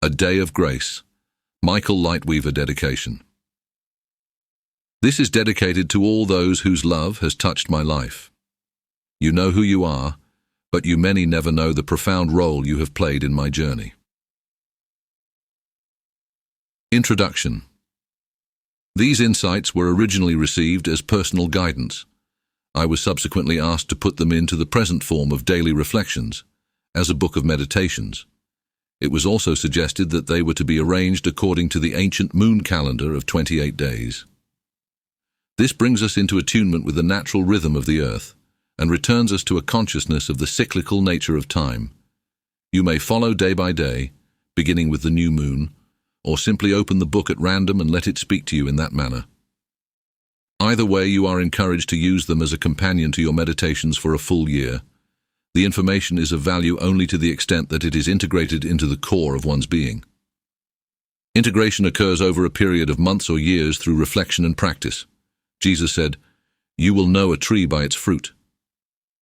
A Day of Grace. Michael Lightweaver dedication. This is dedicated to all those whose love has touched my life. You know who you are, but you many never know the profound role you have played in my journey. Introduction. These insights were originally received as personal guidance. I was subsequently asked to put them into the present form of daily reflections, as a book of meditations. It was also suggested that they were to be arranged according to the ancient moon calendar of 28 days. This brings us into attunement with the natural rhythm of the earth and returns us to a consciousness of the cyclical nature of time. You may follow day by day, beginning with the new moon, or simply open the book at random and let it speak to you in that manner. Either way, you are encouraged to use them as a companion to your meditations for a full year. The information is of value only to the extent that it is integrated into the core of one's being. Integration occurs over a period of months or years through reflection and practice. Jesus said, "You will know a tree by its fruit.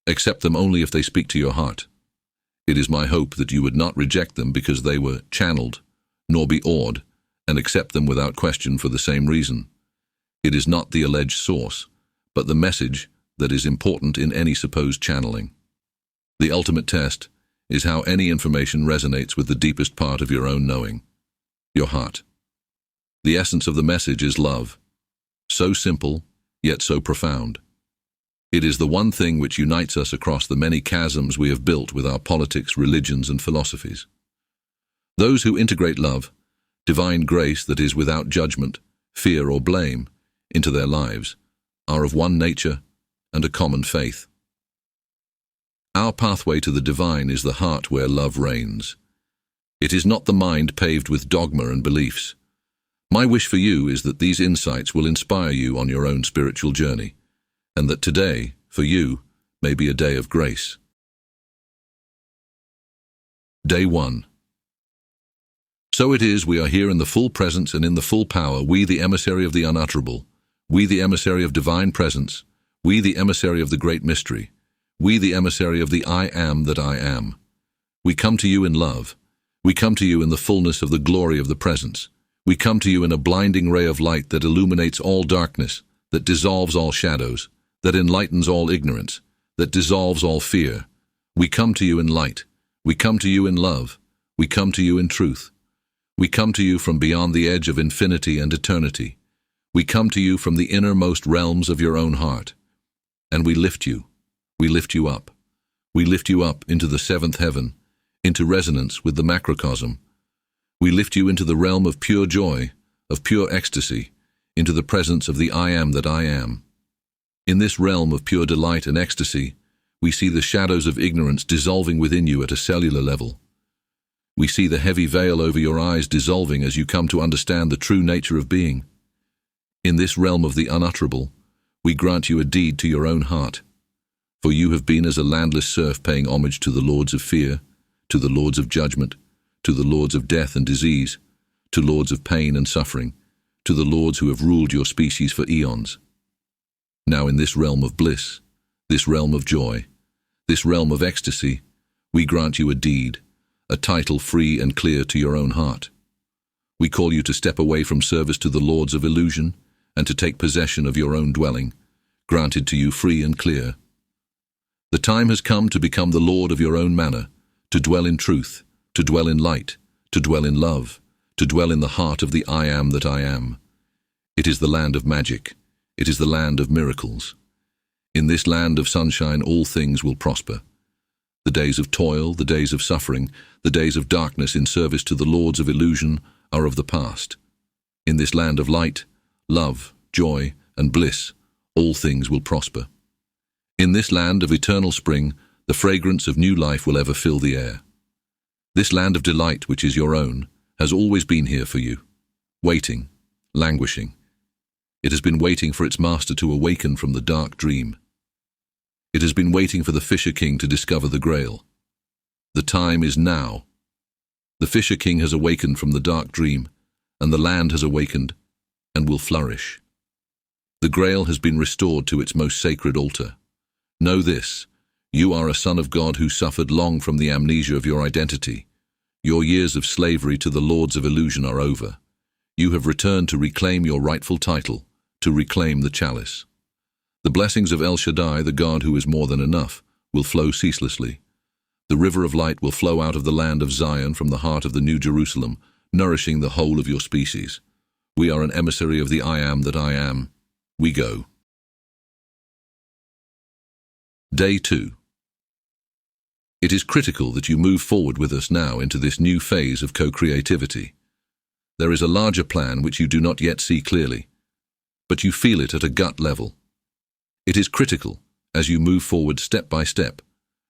Accept them only if they speak to your heart." It is my hope that you would not reject them because they were channeled, nor be awed, and accept them without question for the same reason. It is not the alleged source, but the message that is important in any supposed channeling. The ultimate test is how any information resonates with the deepest part of your own knowing, your heart. The essence of the message is love, so simple, yet so profound. It is the one thing which unites us across the many chasms we have built with our politics, religions, and philosophies. Those who integrate love, divine grace that is without judgment, fear, or blame, into their lives, are of one nature and a common faith. Our pathway to the divine is the heart where love reigns. It is not the mind paved with dogma and beliefs. My wish for you is that these insights will inspire you on your own spiritual journey, and that today, for you, may be a day of grace. Day 1. So it is, we are here in the full presence and in the full power, we the emissary of the unutterable, we the emissary of divine presence, we the emissary of the great mystery, we the emissary of the I am that I am. We come to you in love. We come to you in the fullness of the glory of the presence. We come to you in a blinding ray of light that illuminates all darkness, that dissolves all shadows, that enlightens all ignorance, that dissolves all fear. We come to you in light. We come to you in love. We come to you in truth. We come to you from beyond the edge of infinity and eternity. We come to you from the innermost realms of your own heart. And we lift you. We lift you up. We lift you up into the seventh heaven, into resonance with the macrocosm. We lift you into the realm of pure joy, of pure ecstasy, into the presence of the I am that I am. In this realm of pure delight and ecstasy, we see the shadows of ignorance dissolving within you at a cellular level. We see the heavy veil over your eyes dissolving as you come to understand the true nature of being. In this realm of the unutterable, we grant you a deed to your own heart. For you have been as a landless serf paying homage to the lords of fear, to the lords of judgment, to the lords of death and disease, to lords of pain and suffering, to the lords who have ruled your species for eons. Now in this realm of bliss, this realm of joy, this realm of ecstasy, we grant you a deed, a title free and clear to your own heart. We call you to step away from service to the lords of illusion and to take possession of your own dwelling, granted to you free and clear. The time has come to become the lord of your own manor, to dwell in truth, to dwell in light, to dwell in love, to dwell in the heart of the I am that I am. It is the land of magic. It is the land of miracles. In this land of sunshine all things will prosper. The days of toil, the days of suffering, the days of darkness in service to the lords of illusion are of the past. In this land of light, love, joy, and bliss, all things will prosper. In this land of eternal spring, the fragrance of new life will ever fill the air. This land of delight, which is your own, has always been here for you, waiting, languishing. It has been waiting for its master to awaken from the dark dream. It has been waiting for the Fisher King to discover the Grail. The time is now. The Fisher King has awakened from the dark dream, and the land has awakened and will flourish. The Grail has been restored to its most sacred altar. Know this, you are a son of God who suffered long from the amnesia of your identity. Your years of slavery to the lords of illusion are over. You have returned to reclaim your rightful title, to reclaim the chalice. The blessings of El Shaddai, the God who is more than enough, will flow ceaselessly. The river of light will flow out of the land of Zion from the heart of the New Jerusalem, nourishing the whole of your species. We are an emissary of the I am that I am. We go. Day 2. It is critical that you move forward with us now into this new phase of co-creativity. There is a larger plan which you do not yet see clearly, but you feel it at a gut level. It is critical, as you move forward step by step,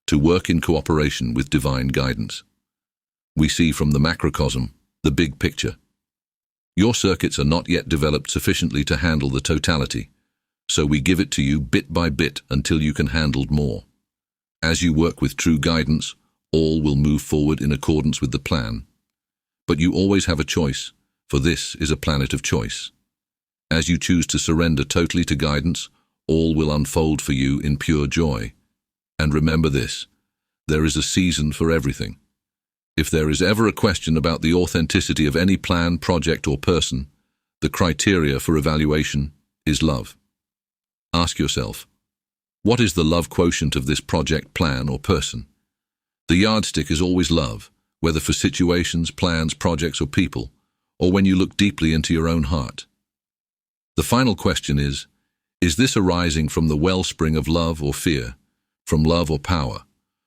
to work in cooperation with divine guidance. We see from the macrocosm the big picture. Your circuits are not yet developed sufficiently to handle the totality, so we give it to you bit by bit until you can handle more. As you work with true guidance, all will move forward in accordance with the plan. But you always have a choice, for this is a planet of choice. As you choose to surrender totally to guidance, all will unfold for you in pure joy. And remember this, there is a season for everything. If there is ever a question about the authenticity of any plan, project, or person, the criteria for evaluation is love. Ask yourself, what is the love quotient of this project, plan, or person? The yardstick is always love, whether for situations, plans, projects, or people, or when you look deeply into your own heart. The final question is this arising from the wellspring of love or fear, from love or power,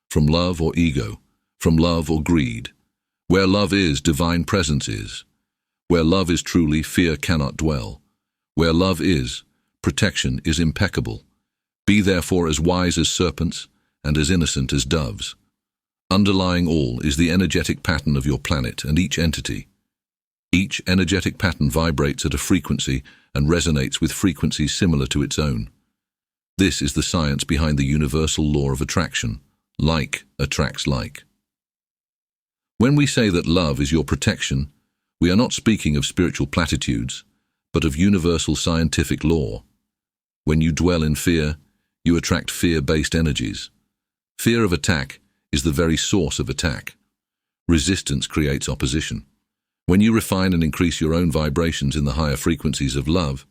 from love or ego, from love or greed? Where love is, divine presence is. Where love is truly, fear cannot dwell. Where love is, protection is impeccable. Be therefore as wise as serpents and as innocent as doves. Underlying all is the energetic pattern of your planet and each entity. Each energetic pattern vibrates at a frequency and resonates with frequencies similar to its own. This is the science behind the universal law of attraction. Like attracts like. When we say that love is your protection, we are not speaking of spiritual platitudes, but of universal scientific law. When you dwell in fear, you attract fear-based energies. Fear of attack is the very source of attack. Resistance creates opposition. When you refine and increase your own vibrations in the higher frequencies of love,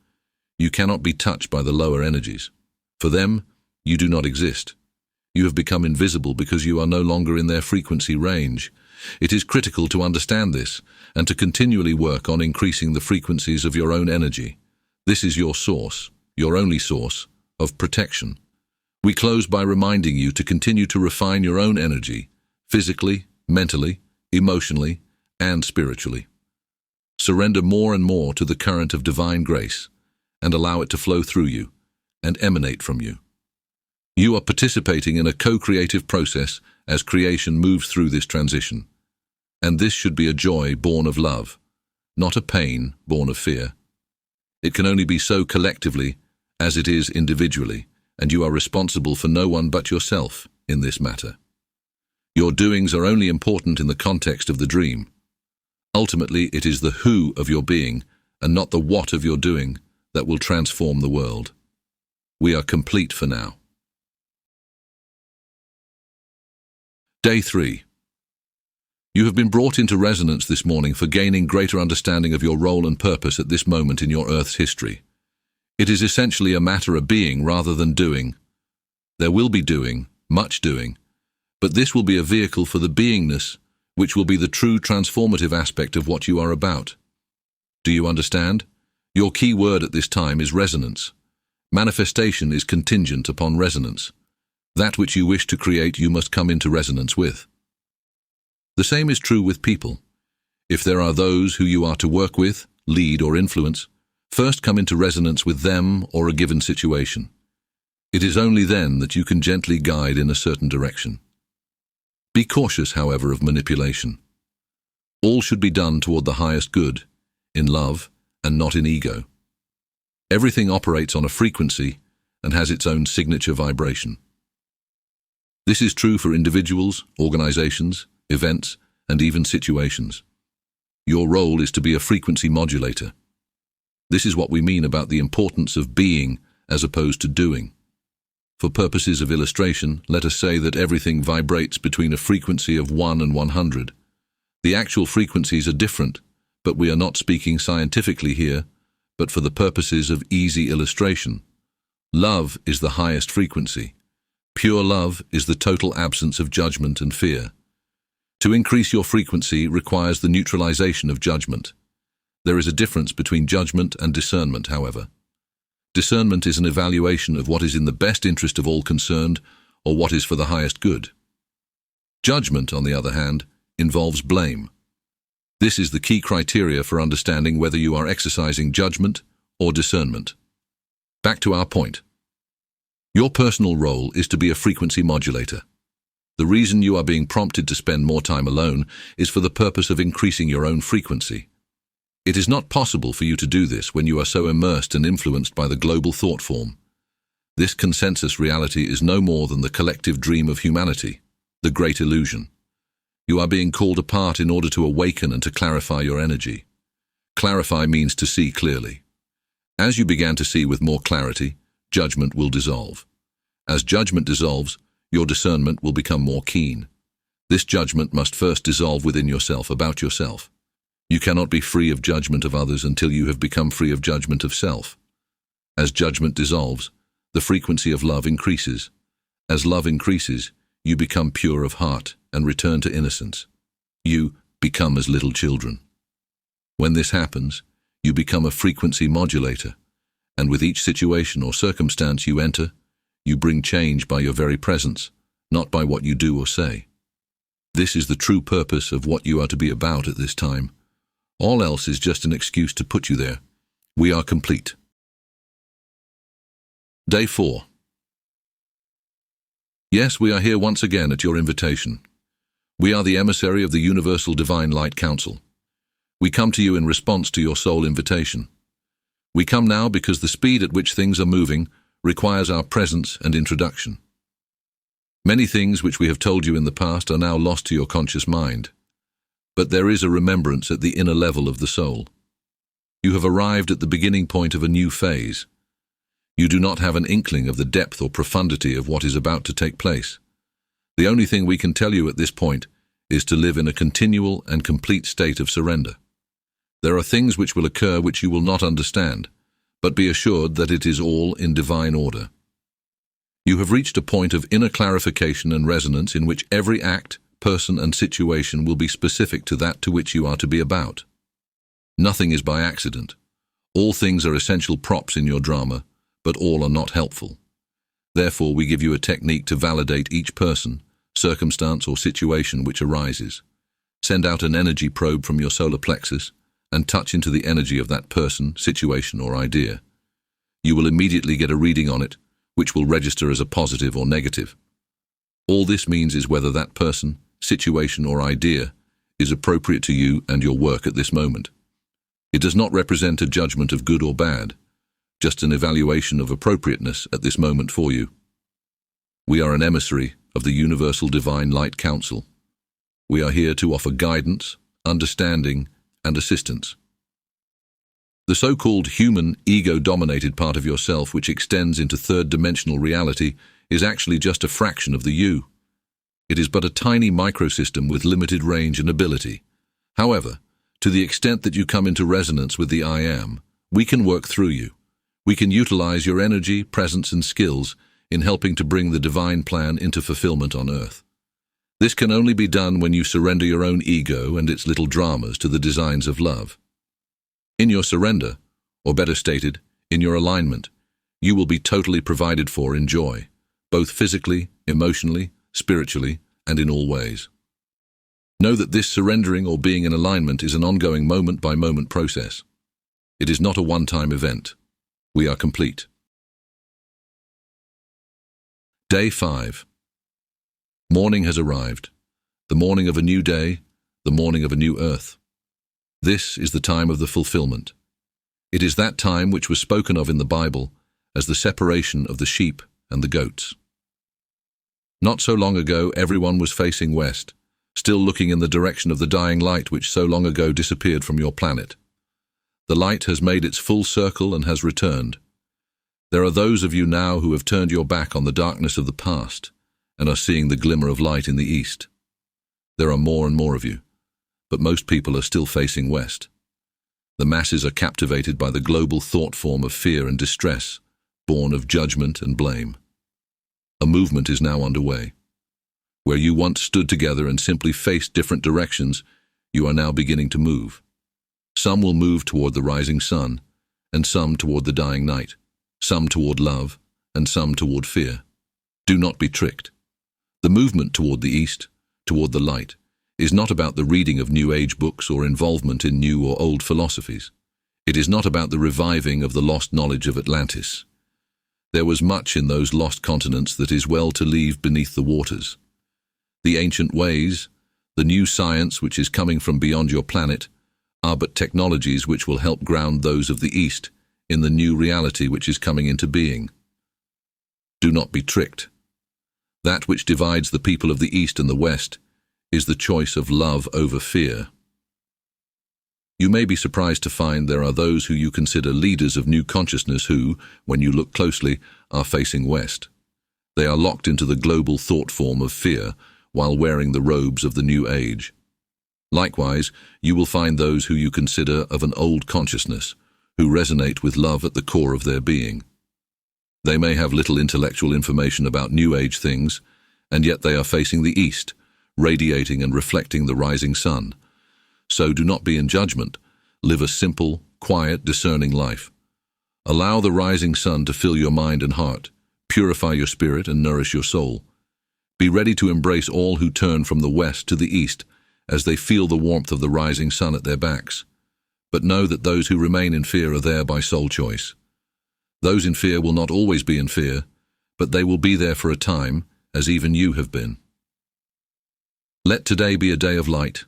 you cannot be touched by the lower energies. For them, you do not exist. You have become invisible because you are no longer in their frequency range. It is critical to understand this and to continually work on increasing the frequencies of your own energy. This is your source, your only source, of protection. We close by reminding you to continue to refine your own energy, physically, mentally, emotionally, and spiritually. Surrender more and more to the current of divine grace and allow it to flow through you and emanate from you. You are participating in a co-creative process as creation moves through this transition. And this should be a joy born of love, not a pain born of fear. It can only be so collectively as it is individually, and you are responsible for no one but yourself in this matter. Your doings are only important in the context of the dream. Ultimately, it is the who of your being, and not the what of your doing, that will transform the world. We are complete for now. Day 3. You have been brought into resonance this morning for gaining greater understanding of your role and purpose at this moment in your Earth's history. It is essentially a matter of being rather than doing. There will be doing, much doing, but this will be a vehicle for the beingness, which will be the true transformative aspect of what you are about. Do you understand? Your key word at this time is resonance. Manifestation is contingent upon resonance. That which you wish to create you must come into resonance with. The same is true with people. If there are those who you are to work with, lead or influence, first come into resonance with them or a given situation. It is only then that you can gently guide in a certain direction. Be cautious, however, of manipulation. All should be done toward the highest good, in love and not in ego. Everything operates on a frequency and has its own signature vibration. This is true for individuals, organizations, events, and even situations. Your role is to be a frequency modulator. This is what we mean about the importance of being as opposed to doing. For purposes of illustration, let us say that everything vibrates between a frequency of 1 and 100. The actual frequencies are different, but we are not speaking scientifically here, but for the purposes of easy illustration. Love is the highest frequency. Pure love is the total absence of judgment and fear. To increase your frequency requires the neutralization of judgment. There is a difference between judgment and discernment, however. Discernment is an evaluation of what is in the best interest of all concerned, or what is for the highest good. Judgment, on the other hand, involves blame. This is the key criteria for understanding whether you are exercising judgment or discernment. Back to our point. Your personal role is to be a frequency modulator. The reason you are being prompted to spend more time alone is for the purpose of increasing your own frequency. It is not possible for you to do this when you are so immersed and influenced by the global thought form. This consensus reality is no more than the collective dream of humanity, the great illusion. You are being called apart in order to awaken and to clarify your energy. Clarify means to see clearly. As you began to see with more clarity, judgment will dissolve. As judgment dissolves, your discernment will become more keen. This judgment must first dissolve within yourself about yourself. You cannot be free of judgment of others until you have become free of judgment of self. As judgment dissolves, the frequency of love increases. As love increases, you become pure of heart and return to innocence. You become as little children. When this happens, you become a frequency modulator, and with each situation or circumstance you enter, you bring change by your very presence, not by what you do or say. This is the true purpose of what you are to be about at this time. All else is just an excuse to put you there. We are complete. Day 4. Yes, we are here once again at your invitation. We are the emissary of the Universal Divine Light Council. We come to you in response to your soul invitation. We come now because the speed at which things are moving requires our presence and introduction. Many things which we have told you in the past are now lost to your conscious mind, but there is a remembrance at the inner level of the soul. You have arrived at the beginning point of a new phase. You do not have an inkling of the depth or profundity of what is about to take place. The only thing we can tell you at this point is to live in a continual and complete state of surrender. There are things which will occur which you will not understand, but be assured that it is all in divine order. You have reached a point of inner clarification and resonance in which every act, person and situation will be specific to that to which you are to be about. Nothing is by accident. All things are essential props in your drama, but all are not helpful. Therefore, we give you a technique to validate each person, circumstance or situation which arises. Send out an energy probe from your solar plexus and touch into the energy of that person, situation or idea. You will immediately get a reading on it, which will register as a positive or negative. All this means is whether that person, situation or idea is appropriate to you and your work at this moment. It does not represent a judgment of good or bad, just an evaluation of appropriateness at this moment for you. We are an emissary of the Universal Divine Light Council. We are here to offer guidance, understanding, and assistance. The so-called human, ego-dominated part of yourself which extends into third-dimensional reality is actually just a fraction of the you. It is but a tiny microsystem with limited range and ability. However, to the extent that you come into resonance with the I Am, we can work through you. We can utilize your energy, presence, and skills in helping to bring the divine plan into fulfillment on earth. This can only be done when you surrender your own ego and its little dramas to the designs of love. In your surrender, or better stated, in your alignment, you will be totally provided for in joy, both physically, emotionally, spiritually, and in all ways. Know that this surrendering or being in alignment is an ongoing moment-by-moment process. It is not a one-time event. We are complete. Day 5. Morning has arrived. The morning of a new day, the morning of a new earth. This is the time of the fulfillment. It is that time which was spoken of in the Bible as the separation of the sheep and the goats. Not so long ago, everyone was facing west, still looking in the direction of the dying light which so long ago disappeared from your planet. The light has made its full circle and has returned. There are those of you now who have turned your back on the darkness of the past and are seeing the glimmer of light in the east. There are more and more of you. but most people are still facing west. The masses are captivated by the global thought form of fear and distress, born of judgment and blame. A movement is now underway. Where you once stood together and simply faced different directions, you are now beginning to move. Some will move toward the rising sun, and some toward the dying night, some toward love, and some toward fear. Do not be tricked. The movement toward the east, toward the light, is not about the reading of New Age books or involvement in new or old philosophies. It is not about the reviving of the lost knowledge of Atlantis. There was much in those lost continents that is well to leave beneath the waters. The ancient ways, the new science which is coming from beyond your planet, are but technologies which will help ground those of the East in the new reality which is coming into being. Do not be tricked. That which divides the people of the East and the West is the choice of love over fear. You may be surprised to find there are those who you consider leaders of new consciousness who, when you look closely, are facing west. They are locked into the global thought form of fear while wearing the robes of the new age. Likewise, you will find those who you consider of an old consciousness, who resonate with love at the core of their being. They may have little intellectual information about new age things, and yet they are facing the east, radiating and reflecting the rising sun. So do not be in judgment. Live a simple, quiet, discerning life. Allow the rising sun to fill your mind and heart, purify your spirit and nourish your soul. Be ready to embrace all who turn from the west to the east as they feel the warmth of the rising sun at their backs. But know that those who remain in fear are there by soul choice. Those in fear will not always be in fear, but they will be there for a time, as even you have been. Let today be a day of light.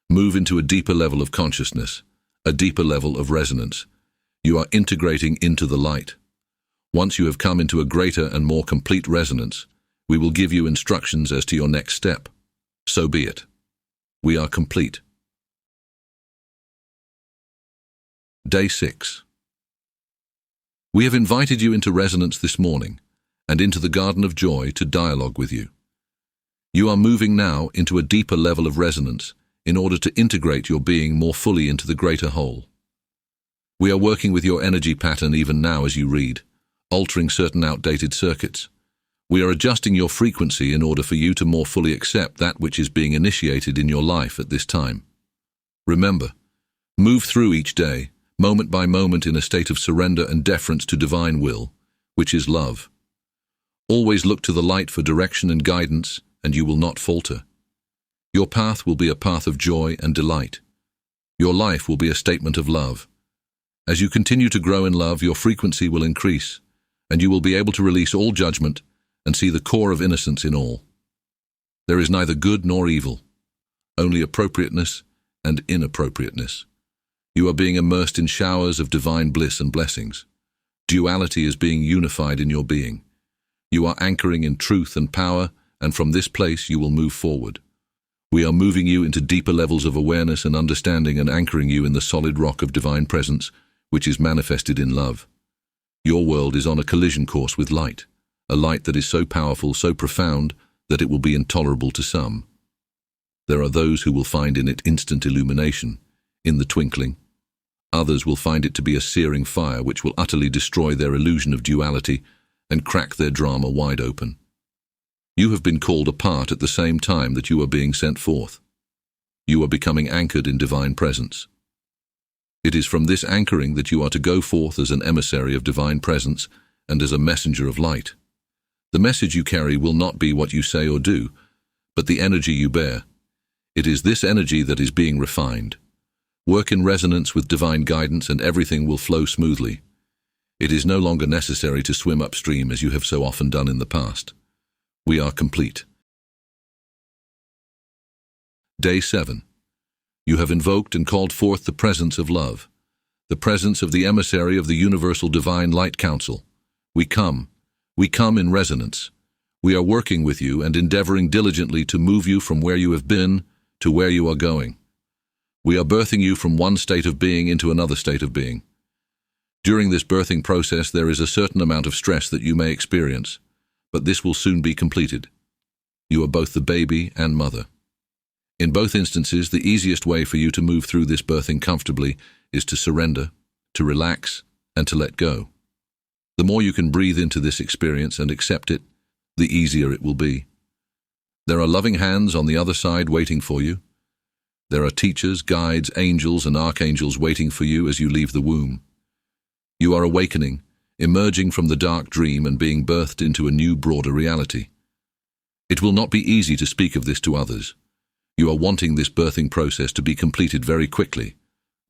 Move into a deeper level of consciousness, a deeper level of resonance. You are integrating into the light. Once you have come into a greater and more complete resonance, we will give you instructions as to your next step. So be it. We are complete. Day 6. We have invited you into resonance this morning and into the garden of joy to dialogue with you. You are moving now into a deeper level of resonance in order to integrate your being more fully into the greater whole. We are working with your energy pattern even now as you read, altering certain outdated circuits. We are adjusting your frequency in order for you to more fully accept that which is being initiated in your life at this time. Remember, move through each day, moment by moment, in a state of surrender and deference to divine will, which is love. Always look to the light for direction and guidance, and you will not falter. Your path will be a path of joy and delight. Your life will be a statement of love. As you continue to grow in love, your frequency will increase, and you will be able to release all judgment and see the core of innocence in all. There is neither good nor evil, only appropriateness and inappropriateness. You are being immersed in showers of divine bliss and blessings. Duality is being unified in your being. You are anchoring in truth and power, and from this place you will move forward. We are moving you into deeper levels of awareness and understanding and anchoring you in the solid rock of divine presence, which is manifested in love. Your world is on a collision course with light, a light that is so powerful, so profound, that it will be intolerable to some. There are those who will find in it instant illumination, in the twinkling. Others will find it to be a searing fire which will utterly destroy their illusion of duality and crack their drama wide open. You have been called apart at the same time that you are being sent forth. You are becoming anchored in divine presence. It is from this anchoring that you are to go forth as an emissary of divine presence and as a messenger of light. The message you carry will not be what you say or do, but the energy you bear. It is this energy that is being refined. Work in resonance with divine guidance and everything will flow smoothly. It is no longer necessary to swim upstream as you have so often done in the past. We are complete. Day 7. You have invoked and called forth the presence of love, the presence of the emissary of the Universal Divine Light Council. We come in resonance. We are working with you and endeavoring diligently to move you from where you have been to where you are going. We are birthing you from one state of being into another state of being. During this birthing process, there is a certain amount of stress that you may experience, but this will soon be completed. You are both the baby and mother. In both instances, the easiest way for you to move through this birthing comfortably is to surrender, to relax, and to let go. The more you can breathe into this experience and accept it, the easier it will be. There are loving hands on the other side waiting for you. There are teachers, guides, angels, and archangels waiting for you as you leave the womb. You are awakening, emerging from the dark dream and being birthed into a new, broader reality. It will not be easy to speak of this to others. You are wanting this birthing process to be completed very quickly,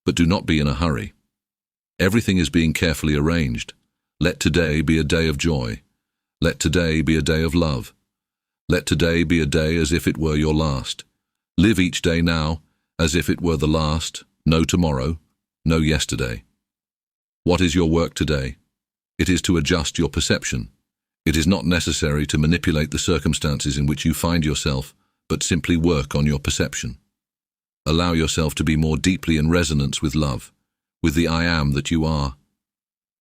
but do not be in a hurry. Everything is being carefully arranged. Let today be a day of joy. Let today be a day of love. Let today be a day as if it were your last. Live each day now as if it were the last, no tomorrow, no yesterday. What is your work today? It is to adjust your perception. It is not necessary to manipulate the circumstances in which you find yourself, but simply work on your perception. Allow yourself to be more deeply in resonance with love, with the I am that you are.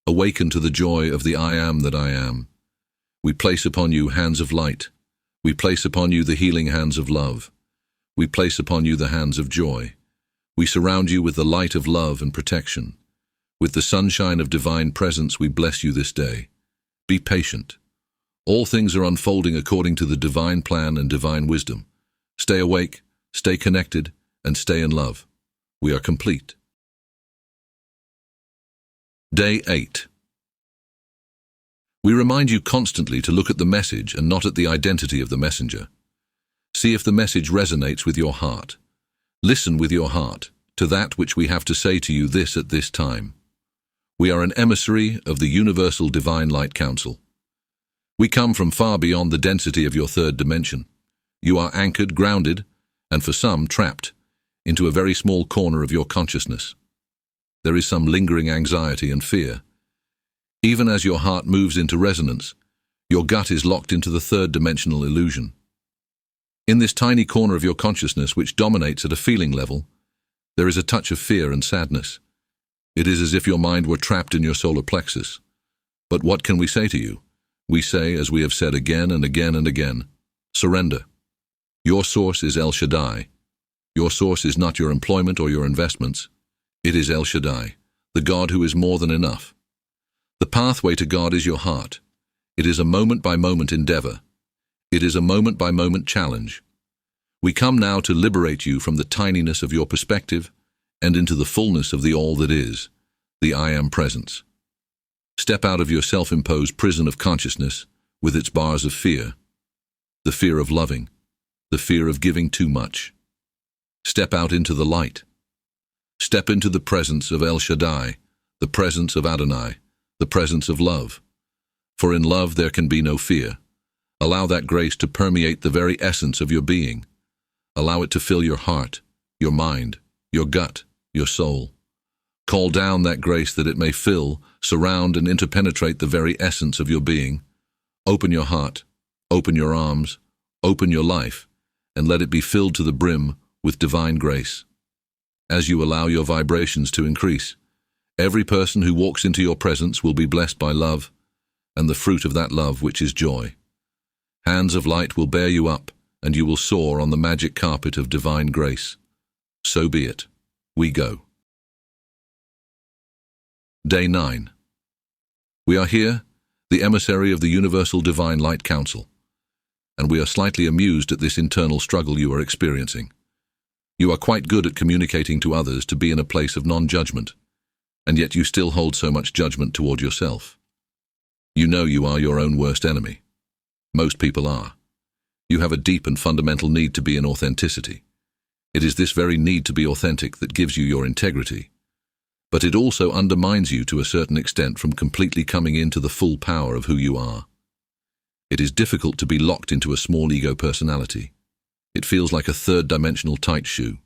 Awaken to the joy of the I am that I am. We place upon you hands of light. We place upon you the healing hands of love. We place upon you the hands of joy. We surround you with the light of love and protection. With the sunshine of divine presence, we bless you this day. Be patient. All things are unfolding according to the divine plan and divine wisdom. Stay awake, stay connected, and stay in love. We are complete. Day 8. We remind you constantly to look at the message and not at the identity of the messenger. See if the message resonates with your heart. Listen with your heart to that which we have to say to you this at this time. We are an emissary of the Universal Divine Light Council. We come from far beyond the density of your third dimension. You are anchored, grounded, and for some, trapped, into a very small corner of your consciousness. There is some lingering anxiety and fear. Even as your heart moves into resonance, your gut is locked into the third-dimensional illusion. In this tiny corner of your consciousness, which dominates at a feeling level, there is a touch of fear and sadness. It is as if your mind were trapped in your solar plexus. But what can we say to you? We say, as we have said again and again and again, surrender. Your source is El Shaddai. Your source is not your employment or your investments. It is El Shaddai, the God who is more than enough. The pathway to God is your heart. It is a moment-by-moment endeavor. It is a moment-by-moment challenge. We come now to liberate you from the tininess of your perspective and into the fullness of the all that is, the I am presence. Step out of your self-imposed prison of consciousness with its bars of fear, the fear of loving, the fear of giving too much. Step out into the light. Step into the presence of El Shaddai, the presence of Adonai, the presence of love. For in love there can be no fear. Allow that grace to permeate the very essence of your being. Allow it to fill your heart, your mind, your gut, your soul. Call down that grace that it may fill, surround, and interpenetrate the very essence of your being. Open your heart, open your arms, open your life, and let it be filled to the brim with divine grace. As you allow your vibrations to increase, every person who walks into your presence will be blessed by love, and the fruit of that love, which is joy. Hands of light will bear you up, and you will soar on the magic carpet of divine grace. So be it. We go. Day 9. We are here, the emissary of the Universal Divine Light Council, and we are slightly amused at this internal struggle you are experiencing. You are quite good at communicating to others to be in a place of non-judgment, and yet you still hold so much judgment toward yourself. You know you are your own worst enemy. Most people are. You have a deep and fundamental need to be in authenticity. It is this very need to be authentic that gives you your integrity. But it also undermines you to a certain extent from completely coming into the full power of who you are. It is difficult to be locked into a small ego personality. It feels like a third-dimensional tight shoe.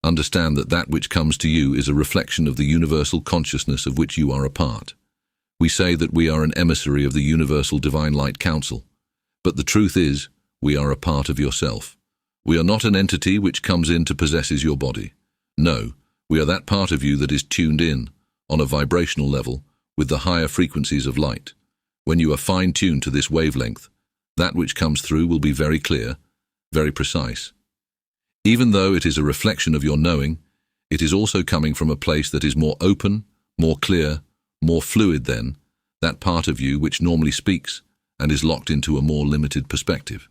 Understand that that which comes to you is a reflection of the universal consciousness of which you are a part. We say that we are an emissary of the Universal Divine Light Council, but the truth is, we are a part of yourself. We are not an entity which comes in to possesses your body. No, we are that part of you that is tuned in, on a vibrational level, with the higher frequencies of light. When you are fine-tuned to this wavelength, that which comes through will be very clear, very precise. Even though it is a reflection of your knowing, it is also coming from a place that is more open, more clear, more fluid than that part of you which normally speaks and is locked into a more limited perspective.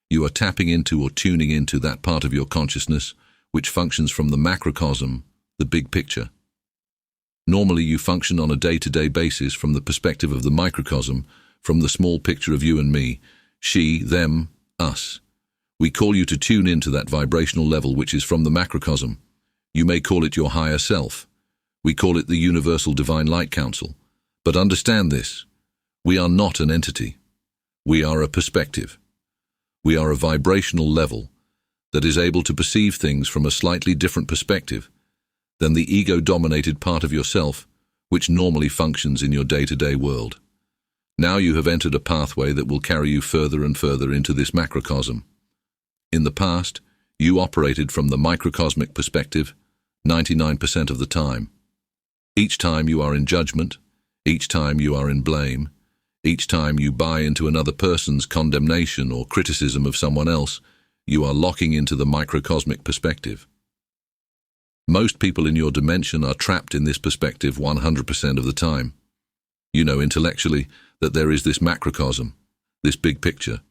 You are tapping into or tuning into that part of your consciousness which functions from the macrocosm, the big picture. Normally you function on a day-to-day basis from the perspective of the microcosm, from the small picture of you and me, she, them, us. We call you to tune into that vibrational level which is from the macrocosm. You may call it your higher self. We call it the Universal Divine Light Council. But understand this, we are not an entity. We are a perspective. We are a vibrational level that is able to perceive things from a slightly different perspective than the ego-dominated part of yourself, which normally functions in your day-to-day world. Now you have entered a pathway that will carry you further and further into this macrocosm. In the past, you operated from the microcosmic perspective 99% of the time. Each time you are in judgment, each time you are in blame, each time you buy into another person's condemnation or criticism of someone else, you are locking into the microcosmic perspective. Most people in your dimension are trapped in this perspective 100% of the time. You know intellectually that there is this macrocosm, this big picture.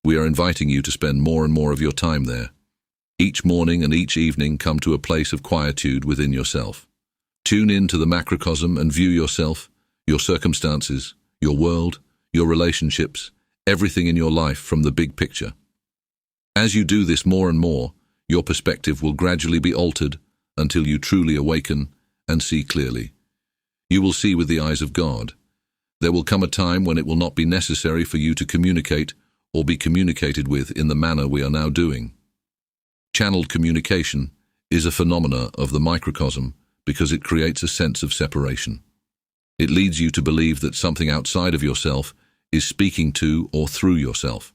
We are inviting you to spend more and more of your time there. Each morning and each evening come to a place of quietude within yourself. Tune in to the macrocosm and view yourself, your circumstances, your world, your relationships, everything in your life from the big picture. As you do this more and more, your perspective will gradually be altered until you truly awaken and see clearly. You will see with the eyes of God. There will come a time when it will not be necessary for you to communicate or be communicated with in the manner we are now doing. Channeled communication is a phenomena of the microcosm because it creates a sense of separation. It leads you to believe that something outside of yourself is speaking to or through yourself.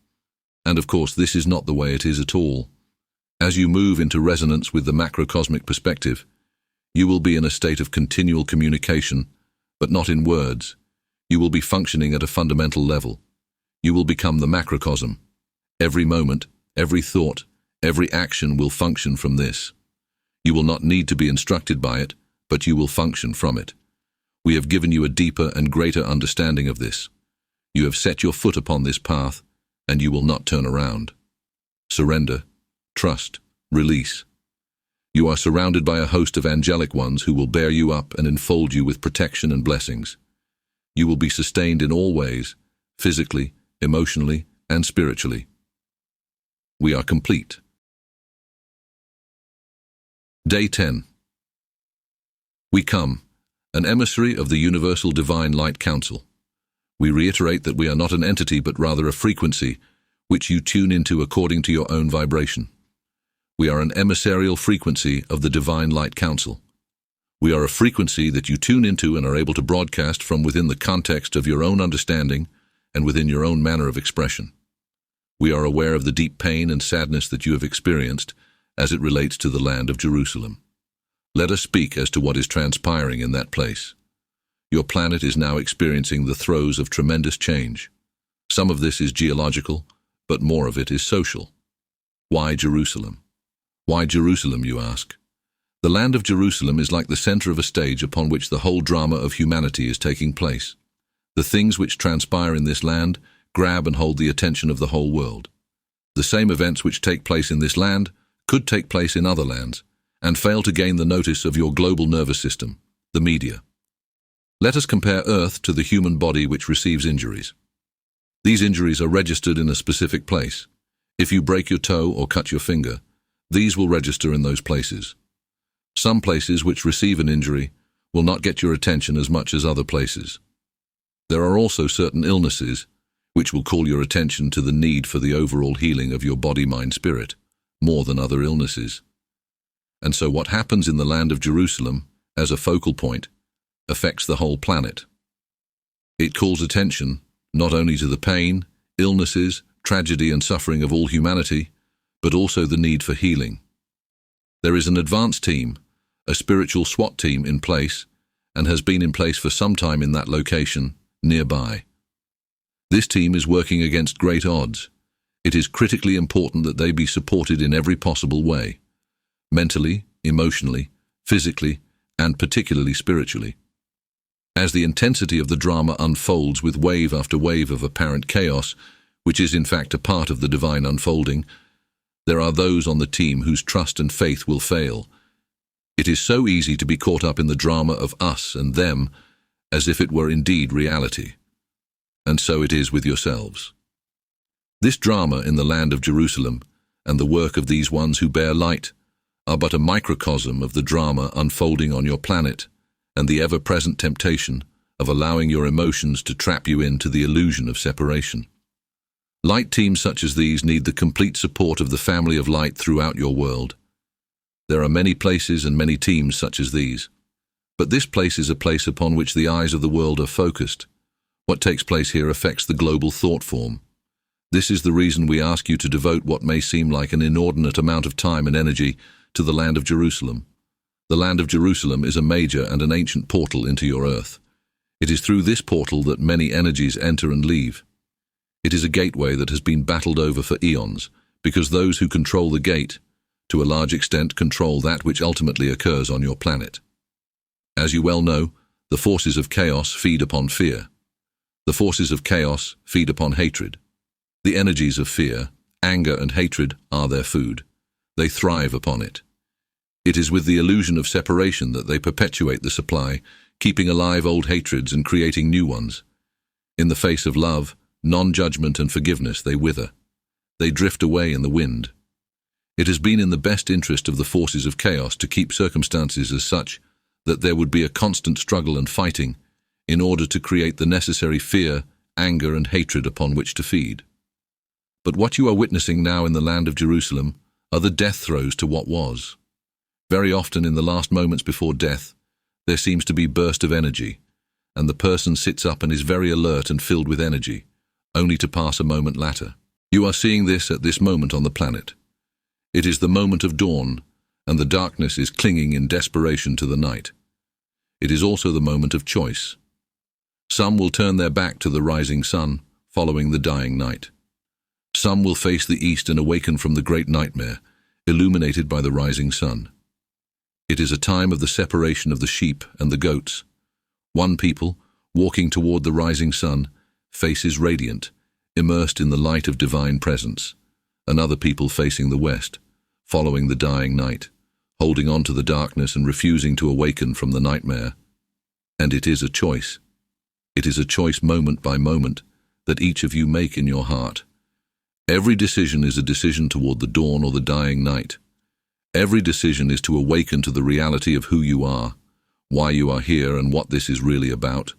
And of course, this is not the way it is at all. As you move into resonance with the macrocosmic perspective, you will be in a state of continual communication, but not in words. You will be functioning at a fundamental level. You will become the macrocosm. Every moment, every thought, every action will function from this. You will not need to be instructed by it, but you will function from it. We have given you a deeper and greater understanding of this. You have set your foot upon this path, and you will not turn around. Surrender, trust, release. You are surrounded by a host of angelic ones who will bear you up and enfold you with protection and blessings. You will be sustained in all ways, physically, emotionally, and spiritually. We are complete. Day 10. We come, an emissary of the Universal Divine Light Council. We reiterate that we are not an entity but rather a frequency, which you tune into according to your own vibration. We are an emissarial frequency of the Divine Light Council. We are a frequency that you tune into and are able to broadcast from within the context of your own understanding and within your own manner of expression. We are aware of the deep pain and sadness that you have experienced as it relates to the land of Jerusalem. Let us speak as to what is transpiring in that place. Your planet is now experiencing the throes of tremendous change. Some of this is geological, but more of it is social. Why Jerusalem? Why Jerusalem, you ask? The land of Jerusalem is like the center of a stage upon which the whole drama of humanity is taking place. The things which transpire in this land grab and hold the attention of the whole world. The same events which take place in this land could take place in other lands and fail to gain the notice of your global nervous system, the media. Let us compare Earth to the human body which receives injuries. These injuries are registered in a specific place. If you break your toe or cut your finger, these will register in those places. Some places which receive an injury will not get your attention as much as other places. There are also certain illnesses which will call your attention to the need for the overall healing of your body, mind, spirit, more than other illnesses. And so what happens in the land of Jerusalem, as a focal point, affects the whole planet. It calls attention not only to the pain, illnesses, tragedy and suffering of all humanity, but also the need for healing. There is an advanced team, a spiritual SWAT team in place, and has been in place for some time in that location, nearby. This team is working against great odds. It is critically important that they be supported in every possible way, mentally, emotionally, physically, and particularly spiritually. As the intensity of the drama unfolds with wave after wave of apparent chaos, which is in fact a part of the divine unfolding, there are those on the team whose trust and faith will fail. It is so easy to be caught up in the drama of us and them, as if it were indeed reality. And so it is with yourselves. This drama in the land of Jerusalem, and the work of these ones who bear light, are but a microcosm of the drama unfolding on your planet, and the ever-present temptation of allowing your emotions to trap you into the illusion of separation. Light teams such as these need the complete support of the family of light throughout your world. There are many places and many teams such as these, but this place is a place upon which the eyes of the world are focused. What takes place here affects the global thought form. This is the reason we ask you to devote what may seem like an inordinate amount of time and energy to the land of Jerusalem. The land of Jerusalem is a major and an ancient portal into your earth. It is through this portal that many energies enter and leave. It is a gateway that has been battled over for eons, because those who control the gate, to a large extent, control that which ultimately occurs on your planet. As you well know, the forces of chaos feed upon fear. The forces of chaos feed upon hatred. The energies of fear, anger, and hatred are their food. They thrive upon it. It is with the illusion of separation that they perpetuate the supply, keeping alive old hatreds and creating new ones. In the face of love, non-judgment, and forgiveness, they wither. They drift away in the wind. It has been in the best interest of the forces of chaos to keep circumstances as such that there would be a constant struggle and fighting in order to create the necessary fear, anger, and hatred upon which to feed. But what you are witnessing now in the land of Jerusalem are the death throes to what was. Very often in the last moments before death, there seems to be a burst of energy, and the person sits up and is very alert and filled with energy, only to pass a moment later. You are seeing this at this moment on the planet. It is the moment of dawn, and the darkness is clinging in desperation to the night. It is also the moment of choice. Some will turn their back to the rising sun, following the dying night. Some will face the east and awaken from the great nightmare, illuminated by the rising sun. It is a time of the separation of the sheep and the goats. One people, walking toward the rising sun, faces radiant, immersed in the light of divine presence. Another people facing the west, following the dying night, holding on to the darkness and refusing to awaken from the nightmare. And it is a choice. It is a choice moment by moment that each of you make in your heart. Every decision is a decision toward the dawn or the dying night. Every decision is to awaken to the reality of who you are, why you are here and what this is really about,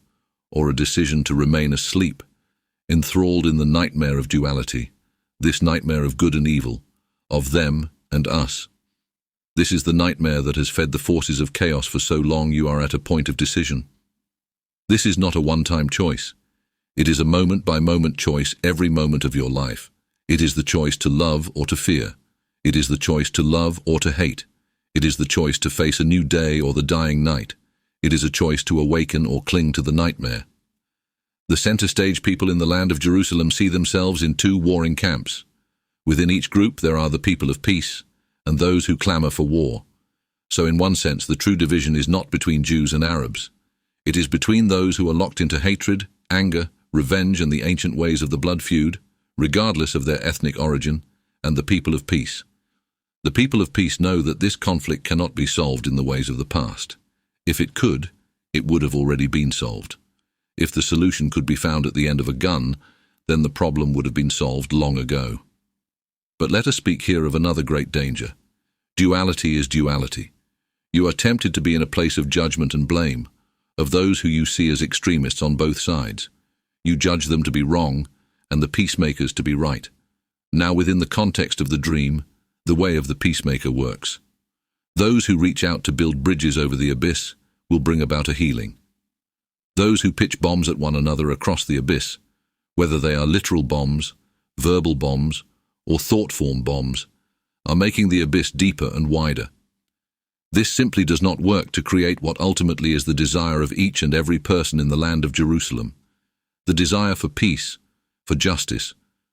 or a decision to remain asleep, enthralled in the nightmare of duality, this nightmare of good and evil, of them and us. This is the nightmare that has fed the forces of chaos for so long you are at a point of decision. This is not a one-time choice. It is a moment-by-moment choice every moment of your life. It is the choice to love or to fear. It is the choice to love or to hate. It is the choice to face a new day or the dying night. It is a choice to awaken or cling to the nightmare. The center stage people in the land of Jerusalem see themselves in two warring camps. Within each group there are the people of peace and those who clamor for war. So in one sense the true division is not between Jews and Arabs. It is between those who are locked into hatred, anger, revenge, and the ancient ways of the blood feud, regardless of their ethnic origin, and the people of peace. The people of peace know that this conflict cannot be solved in the ways of the past. If it could, it would have already been solved. If the solution could be found at the end of a gun, then the problem would have been solved long ago. But let us speak here of another great danger. Duality is duality. You are tempted to be in a place of judgment and blame, of those who you see as extremists on both sides. You judge them to be wrong, and the peacemakers to be right. Now within the context of the dream, the way of the peacemaker works. Those who reach out to build bridges over the abyss will bring about a healing. Those who pitch bombs at one another across the abyss, whether they are literal bombs, verbal bombs, or thought-form bombs, are making the abyss deeper and wider. This simply does not work to create what ultimately is the desire of each and every person in the land of Jerusalem. The desire for peace, for justice,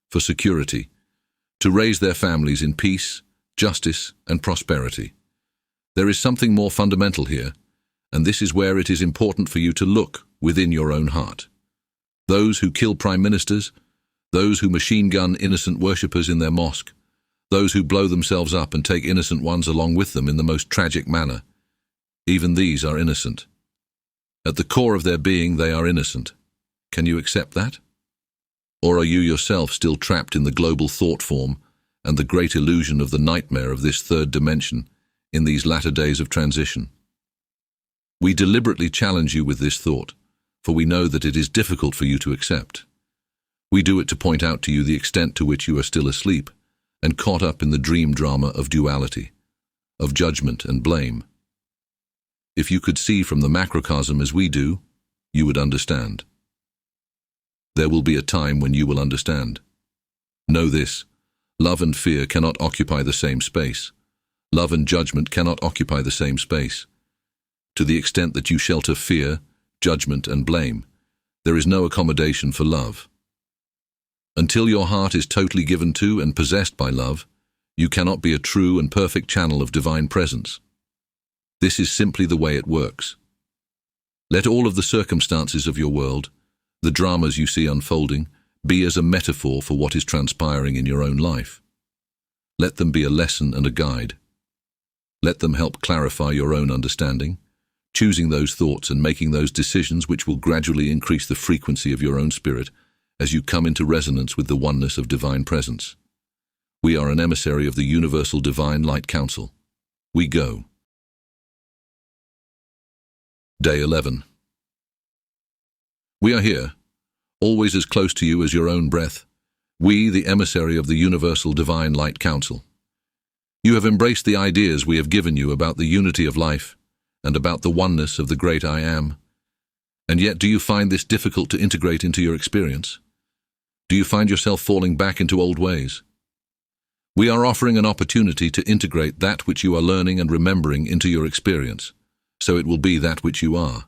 for security, to raise their families in peace, justice, and prosperity. There is something more fundamental here, and this is where it is important for you to look within your own heart. Those who kill prime ministers, those who machine gun innocent worshippers in their mosque, those who blow themselves up and take innocent ones along with them in the most tragic manner, even these are innocent. At the core of their being, they are innocent. Can you accept that? Or are you yourself still trapped in the global thought form and the great illusion of the nightmare of this third dimension in these latter days of transition? We deliberately challenge you with this thought, for we know that it is difficult for you to accept. We do it to point out to you the extent to which you are still asleep and caught up in the dream drama of duality, of judgment and blame. If you could see from the macrocosm as we do, you would understand. There will be a time when you will understand. Know this: love and fear cannot occupy the same space. Love and judgment cannot occupy the same space. To the extent that you shelter fear, judgment, and blame, there is no accommodation for love. Until your heart is totally given to and possessed by love, you cannot be a true and perfect channel of divine presence. This is simply the way it works. Let all of the circumstances of your world, the dramas you see unfolding, be as a metaphor for what is transpiring in your own life. Let them be a lesson and a guide. Let them help clarify your own understanding, choosing those thoughts and making those decisions which will gradually increase the frequency of your own spirit as you come into resonance with the oneness of divine presence. We are an emissary of the Universal Divine Light Council. We go. Day 11. We are here, always as close to you as your own breath. We, the emissary of the Universal Divine Light Council. You have embraced the ideas we have given you about the unity of life and about the oneness of the great I Am. And yet, do you find this difficult to integrate into your experience? Do you find yourself falling back into old ways? We are offering an opportunity to integrate that which you are learning and remembering into your experience, so it will be that which you are.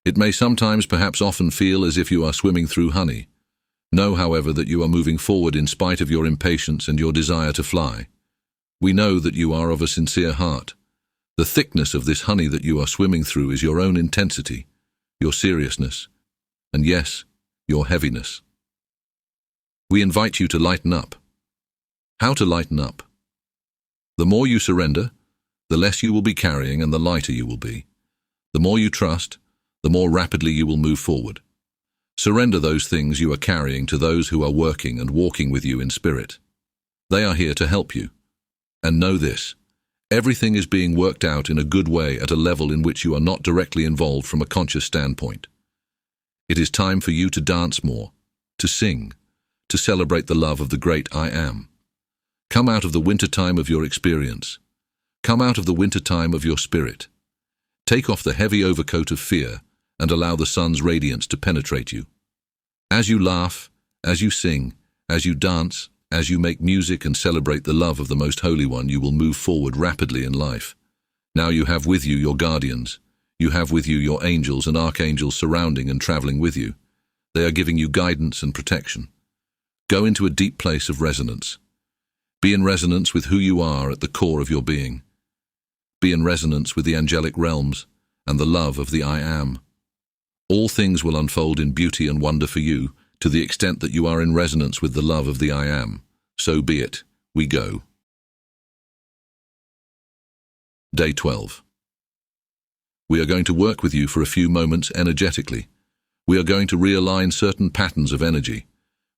It may sometimes, perhaps often, feel as if you are swimming through honey. Know, however, that you are moving forward in spite of your impatience and your desire to fly. We know that you are of a sincere heart. The thickness of this honey that you are swimming through is your own intensity, your seriousness, and yes, your heaviness. We invite you to lighten up. How to lighten up? The more you surrender, the less you will be carrying and the lighter you will be. The more you trust, the more rapidly you will move forward. Surrender those things you are carrying to those who are working and walking with you in spirit. They are here to help you. And know this: everything is being worked out in a good way at a level in which you are not directly involved from a conscious standpoint. It is time for you to dance more, to sing, to celebrate the love of the great I Am. Come out of the winter time of your experience. Come out of the winter time of your spirit. Take off the heavy overcoat of fear and allow the sun's radiance to penetrate you. As you laugh, as you sing, as you dance, as you make music and celebrate the love of the Most Holy One, you will move forward rapidly in life. Now you have with you your guardians. You have with you your angels and archangels surrounding and traveling with you. They are giving you guidance and protection. Go into a deep place of resonance. Be in resonance with who you are at the core of your being. Be in resonance with the angelic realms and the love of the I Am. All things will unfold in beauty and wonder for you, to the extent that you are in resonance with the love of the I Am. So be it. We go. Day 12. We are going to work with you for a few moments energetically. We are going to realign certain patterns of energy.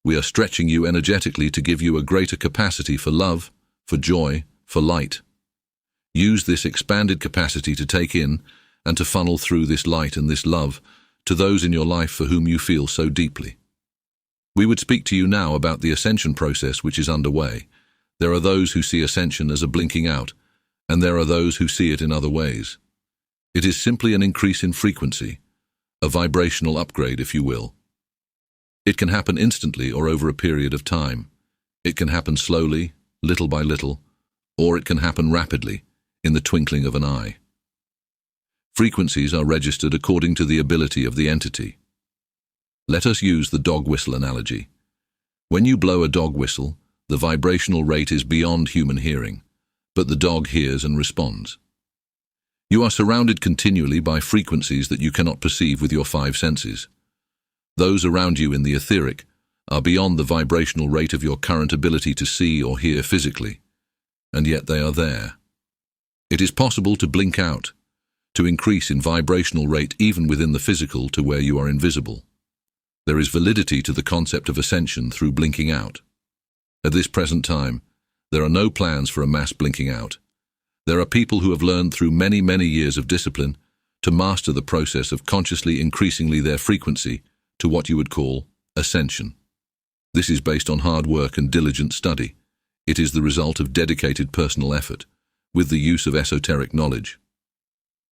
We are stretching you energetically to give you a greater capacity for love, for joy, for light. Use this expanded capacity to take in and to funnel through this light and this love to those in your life for whom you feel so deeply. We would speak to you now about the ascension process which is underway. There are those who see ascension as a blinking out, and there are those who see it in other ways. It is simply an increase in frequency, a vibrational upgrade, if you will. It can happen instantly or over a period of time. It can happen slowly, little by little, or it can happen rapidly, in the twinkling of an eye. Frequencies are registered according to the ability of the entity. Let us use the dog whistle analogy. When you blow a dog whistle, The vibrational rate is beyond human hearing, but the dog hears and responds. You are surrounded continually by frequencies that you cannot perceive with your five senses. Those around you in the etheric are beyond the vibrational rate of your current ability to see or hear physically, and yet they are there. It is possible to blink out, to increase in vibrational rate even within the physical to where you are invisible. There is validity to the concept of ascension through blinking out. At this present time, there are no plans for a mass blinking out. There are people who have learned through many, many years of discipline to master the process of consciously increasingly their frequency to what you would call ascension. This is based on hard work and diligent study. It is the result of dedicated personal effort, with the use of esoteric knowledge.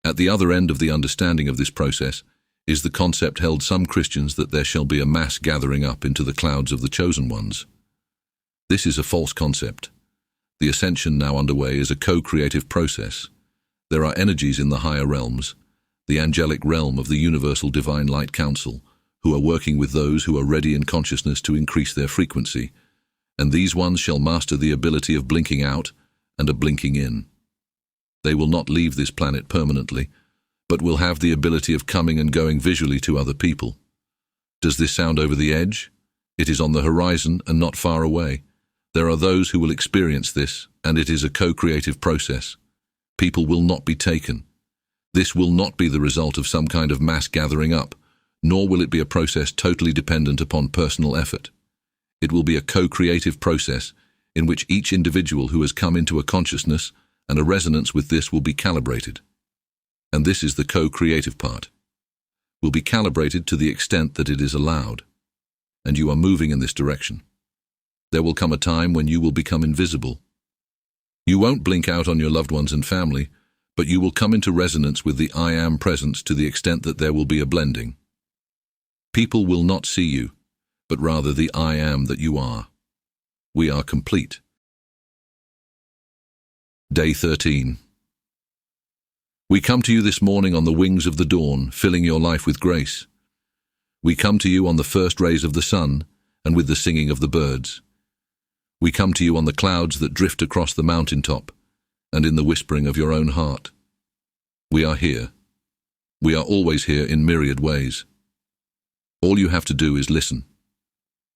At the other end of the understanding of this process is the concept held some Christians that there shall be a mass gathering up into the clouds of the chosen ones. This is a false concept. The ascension now underway is a co-creative process. There are energies in the higher realms, the angelic realm of the Universal Divine Light Council, who are working with those who are ready in consciousness to increase their frequency, and these ones shall master the ability of blinking out and of blinking in. They will not leave this planet permanently, but will have the ability of coming and going visually to other people. Does this sound over the edge? It is on the horizon and not far away. There are those who will experience this, and it is a co-creative process. People will not be taken. This will not be the result of some kind of mass gathering up, nor will it be a process totally dependent upon personal effort. It will be a co-creative process in which each individual who has come into a consciousness and a resonance with this will be calibrated. And this is the co-creative part. Will be calibrated to the extent that it is allowed. And you are moving in this direction. There will come a time when you will become invisible. You won't blink out on your loved ones and family, but you will come into resonance with the I Am presence to the extent that there will be a blending. People will not see you, but rather the I Am that you are. We are complete. Day 13. We come to you this morning on the wings of the dawn, filling your life with grace. We come to you on the first rays of the sun and with the singing of the birds. We come to you on the clouds that drift across the mountaintop and in the whispering of your own heart. We are here. We are always here in myriad ways. All you have to do is listen.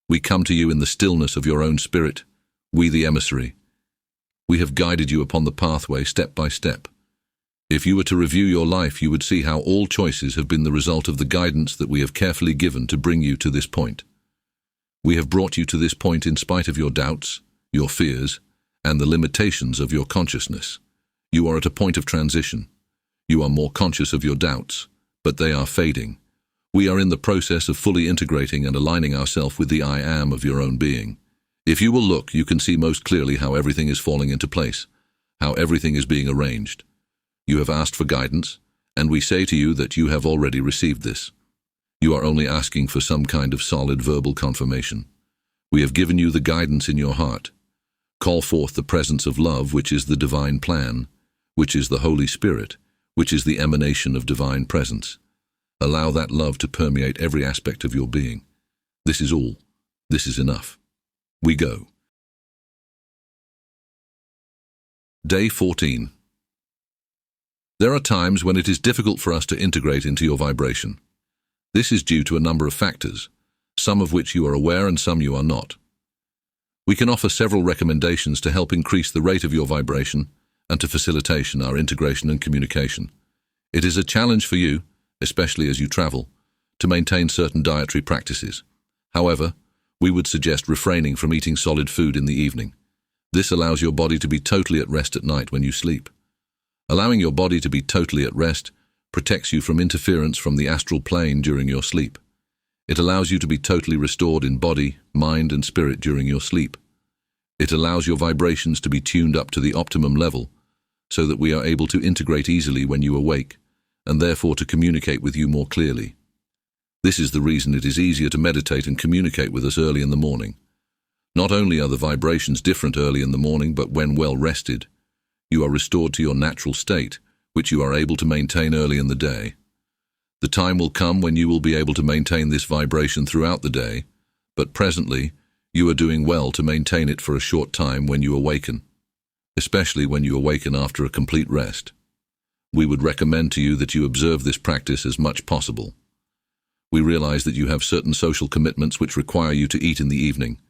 We come to you in the stillness of your own spirit, we the emissary. We have guided you upon the pathway step by step. If you were to review your life, you would see how all choices have been the result of the guidance that we have carefully given to bring you to this point. We have brought you to this point in spite of your doubts, your fears, and the limitations of your consciousness. You are at a point of transition. You are more conscious of your doubts, but they are fading. We are in the process of fully integrating and aligning ourselves with the I Am of your own being. If you will look, you can see most clearly how everything is falling into place, how everything is being arranged. You have asked for guidance, and we say to you that you have already received this. You are only asking for some kind of solid verbal confirmation. We have given you the guidance in your heart. Call forth the presence of love, which is the divine plan, which is the Holy Spirit, which is the emanation of divine presence. Allow that love to permeate every aspect of your being. This is all. This is enough. We go. Day 14. There are times when it is difficult for us to integrate into your vibration. This is due to a number of factors, some of which you are aware and some you are not. We can offer several recommendations to help increase the rate of your vibration and to facilitate our integration and communication. It is a challenge for you, especially as you travel, to maintain certain dietary practices. However, we would suggest refraining from eating solid food in the evening. This allows your body to be totally at rest at night when you sleep. Allowing your body to be totally at rest protects you from interference from the astral plane during your sleep. It allows you to be totally restored in body, mind, and spirit during your sleep. It allows your vibrations to be tuned up to the optimum level so that we are able to integrate easily when you awake, and therefore to communicate with you more clearly. This is the reason it is easier to meditate and communicate with us early in the morning. Not only are the vibrations different early in the morning, but when well rested, you are restored to your natural state, which you are able to maintain early in the day. The time will come when you will be able to maintain this vibration throughout the day, but presently, You are doing well to maintain it for a short time when you awaken, especially when you awaken after a complete rest. We would recommend to you that you observe this practice as much possible. We realize that you have certain social commitments which require you to eat in the evening.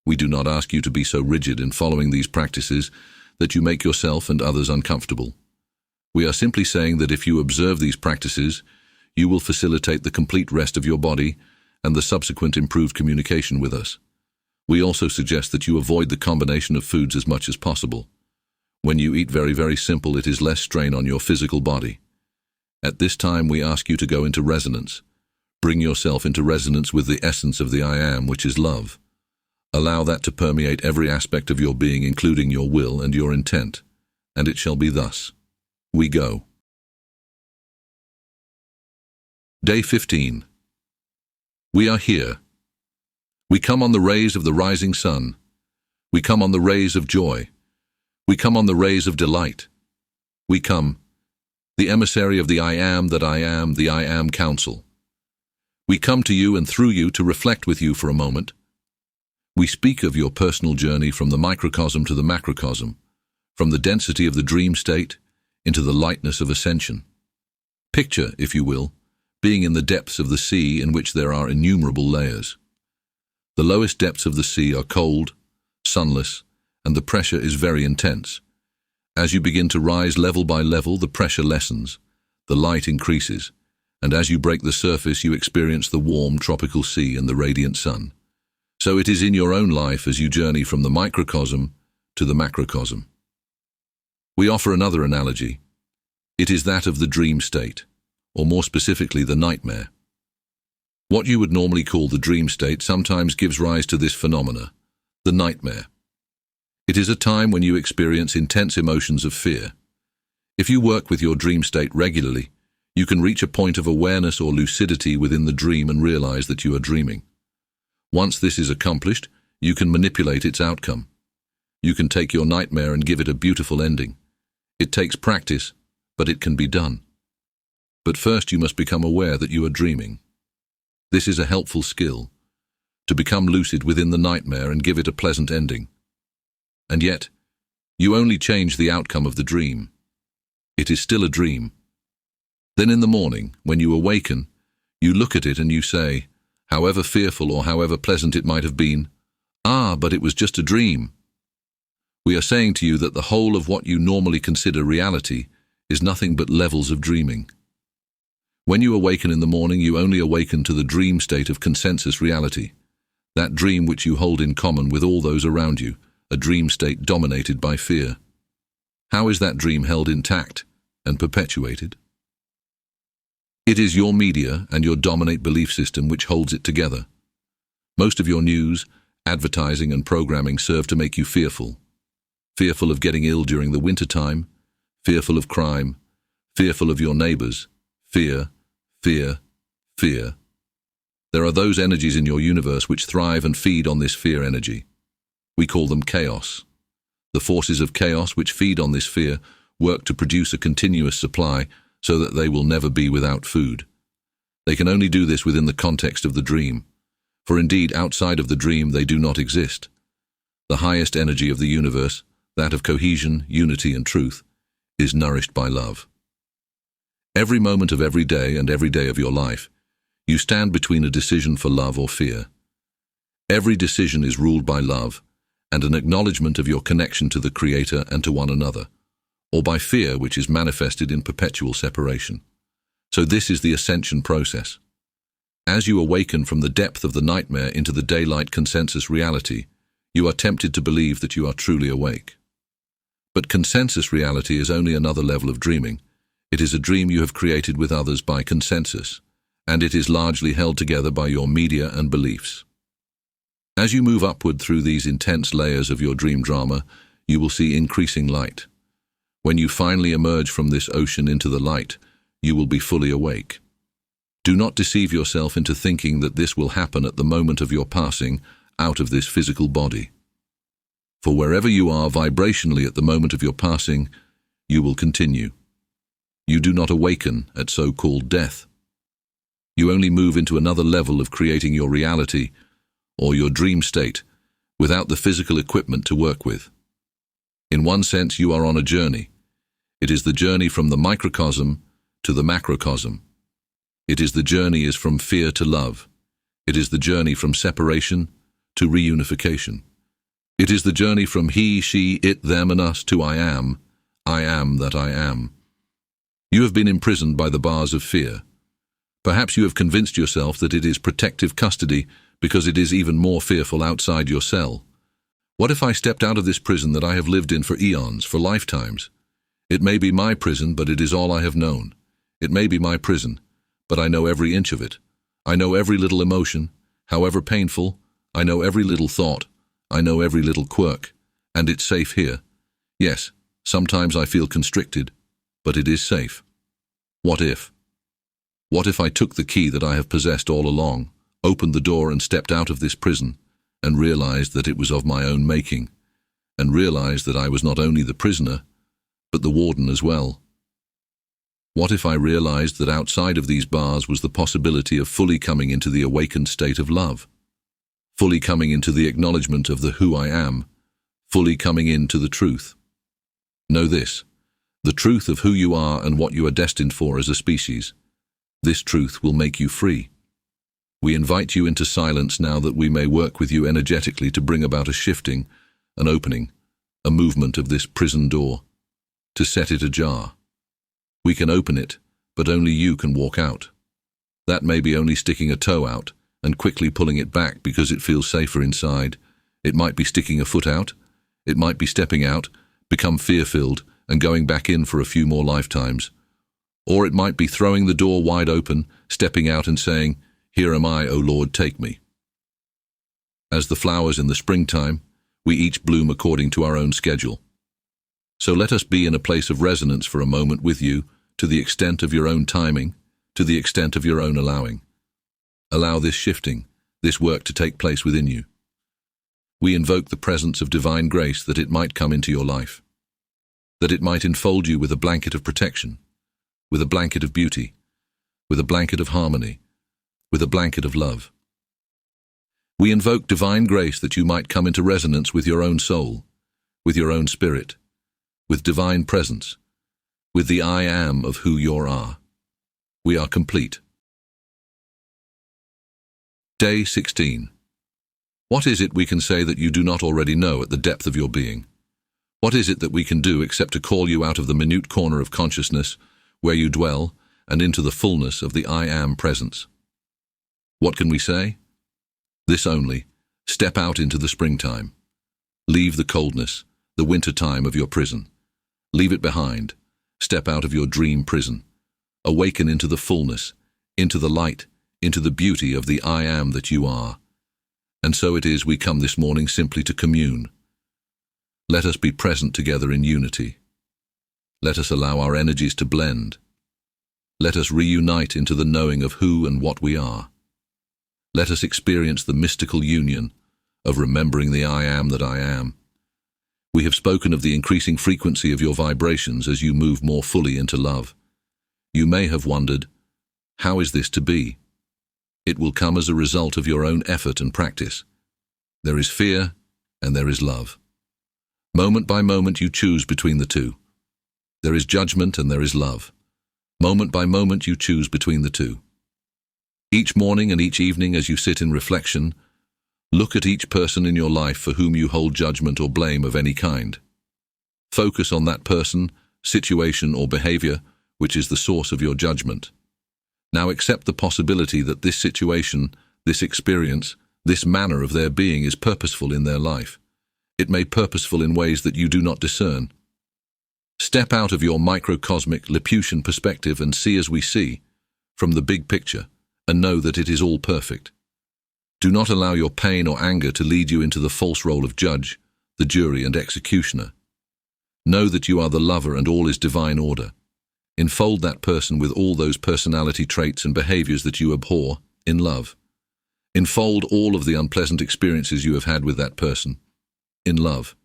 We do not ask you to be so rigid in following these practices that you make yourself and others uncomfortable. We are simply saying that if you observe these practices, you will facilitate the complete rest of your body and the subsequent improved communication with us. We also suggest that you avoid the combination of foods as much as possible. When you eat very simple, it is less strain on your physical body. At this time, we ask you to go into resonance. Bring yourself into resonance with the essence of the I Am, which is love. Allow that to permeate every aspect of your being, including your will and your intent, and it shall be thus. We go. Day 15. We are here. We come on the rays of the rising sun. We come on the rays of joy. We come on the rays of delight. We come, the emissary of the I Am that I Am, the I Am Council. We come to you and through you to reflect with you for a moment. We speak of your personal journey from the microcosm to the macrocosm, from the density of the dream state into the lightness of ascension. Picture, if you will, being in the depths of the sea in which there are innumerable layers. The lowest depths of the sea are cold, sunless, and the pressure is very intense. As you begin to rise level by level, the pressure lessens, the light increases, and as you break the surface, you experience the warm tropical sea and the radiant sun. So it is in your own life as you journey from the microcosm to the macrocosm. We offer another analogy. It is that of the dream state, or more specifically, the nightmare. What you would normally call the dream state sometimes gives rise to this phenomena, the nightmare. It is a time when you experience intense emotions of fear. If you work with your dream state regularly, you can reach a point of awareness or lucidity within the dream and realize that you are dreaming. Once this is accomplished, you can manipulate its outcome. You can take your nightmare and give it a beautiful ending. It takes practice, but it can be done. But first you must become aware that you are dreaming. This is a helpful skill, to become lucid within the nightmare and give it a pleasant ending. And yet, you only change the outcome of the dream. It is still a dream. Then in the morning, when you awaken, you look at it and you say, however fearful or however pleasant it might have been, but it was just a dream. We are saying to you that the whole of what you normally consider reality is nothing but levels of dreaming. When you awaken in the morning, you only awaken to the dream state of consensus reality, that dream which you hold in common with all those around you, a dream state dominated by fear. How is that dream held intact and perpetuated? It is your media and your dominant belief system which holds it together. Most of your news, advertising and programming serve to make you fearful. Fearful of getting ill during the winter time, fearful of crime, fearful of your neighbors, fear, fear, fear. There are those energies in your universe which thrive and feed on this fear energy. We call them chaos. The forces of chaos which feed on this fear work to produce a continuous supply so that they will never be without food. They can only do this within the context of the dream, for indeed outside of the dream they do not exist. The highest energy of the universe, that of cohesion, unity and truth, is nourished by love. Every moment of every day and every day of your life, you stand between a decision for love or fear. Every decision is ruled by love, and an acknowledgement of your connection to the Creator and to one another, or by fear which is manifested in perpetual separation. So this is the ascension process. As you awaken from the depth of the nightmare into the daylight consensus reality, you are tempted to believe that you are truly awake. But consensus reality is only another level of dreaming. It is a dream you have created with others by consensus, and it is largely held together by your media and beliefs. As you move upward through these intense layers of your dream drama, you will see increasing light. When you finally emerge from this ocean into the light, you will be fully awake. Do not deceive yourself into thinking that this will happen at the moment of your passing out of this physical body. For wherever you are vibrationally at the moment of your passing, you will continue. You do not awaken at so-called death. You only move into another level of creating your reality, or your dream state, without the physical equipment to work with. In one sense, you are on a journey. It is the journey from the microcosm to the macrocosm. It is the journey is from fear to love. It is the journey from separation to reunification. It is the journey from he, she, it, them, and us to I am that I am. You have been imprisoned by the bars of fear. Perhaps you have convinced yourself that it is protective custody because it is even more fearful outside your cell. What if I stepped out of this prison that I have lived in for eons, for lifetimes? It may be my prison, but it is all I have known. It may be my prison, but I know every inch of it. I know every little emotion, however painful. I know every little thought. I know every little quirk. And it's safe here. Yes, sometimes I feel constricted, but it is safe. What if? What if I took the key that I have possessed all along, opened the door and stepped out of this prison, and realized that it was of my own making, and realized that I was not only the prisoner, but the warden as well? What if I realized that outside of these bars was the possibility of fully coming into the awakened state of love, fully coming into the acknowledgement of the who I am, fully coming into the truth? Know this, the truth of who you are and what you are destined for as a species. This truth will make you free. We invite you into silence now that we may work with you energetically to bring about a shifting, an opening, a movement of this prison door, to set it ajar. We can open it, but only you can walk out. That may be only sticking a toe out and quickly pulling it back because it feels safer inside. It might be sticking a foot out. It might be stepping out, become fear-filled, and going back in for a few more lifetimes. Or it might be throwing the door wide open, stepping out and saying, "Here am I, O Lord, take me." As the flowers in the springtime, we each bloom according to our own schedule. So let us be in a place of resonance for a moment with you, to the extent of your own timing, to the extent of your own allowing. Allow this shifting, this work to take place within you. We invoke the presence of divine grace that it might come into your life, that it might enfold you with a blanket of protection, with a blanket of beauty, with a blanket of harmony, with a blanket of love. We invoke divine grace that you might come into resonance with your own soul, with your own spirit, with divine presence, with the I am of who you are. We are complete. Day 16. What is it we can say that you do not already know at the depth of your being? What is it that we can do except to call you out of the minute corner of consciousness where you dwell and into the fullness of the I am presence? What can we say? This only: step out into the springtime. Leave the coldness, the winter time of your prison. Leave it behind. Step out of your dream prison. Awaken into the fullness, into the light, into the beauty of the I am that you are. And so it is we come this morning simply to commune. Let us be present together in unity. Let us allow our energies to blend. Let us reunite into the knowing of who and what we are. Let us experience the mystical union of remembering the I am that I am. We have spoken of the increasing frequency of your vibrations as you move more fully into love. You may have wondered, how is this to be? It will come as a result of your own effort and practice. There is fear and there is love. Moment by moment you choose between the two. There is judgment and there is love. Moment by moment you choose between the two. Each morning and each evening as you sit in reflection, look at each person in your life for whom you hold judgment or blame of any kind. Focus on that person, situation or behavior which is the source of your judgment. Now accept the possibility that this situation, this experience, this manner of their being is purposeful in their life. It may be purposeful in ways that you do not discern. Step out of your microcosmic Lilliputian perspective and see as we see, from the big picture, and know that it is all perfect. Do not allow your pain or anger to lead you into the false role of judge, the jury and executioner. Know that you are the lover and all is divine order. Enfold that person with all those personality traits and behaviors that you abhor in love. Enfold all of the unpleasant experiences you have had with that person in love.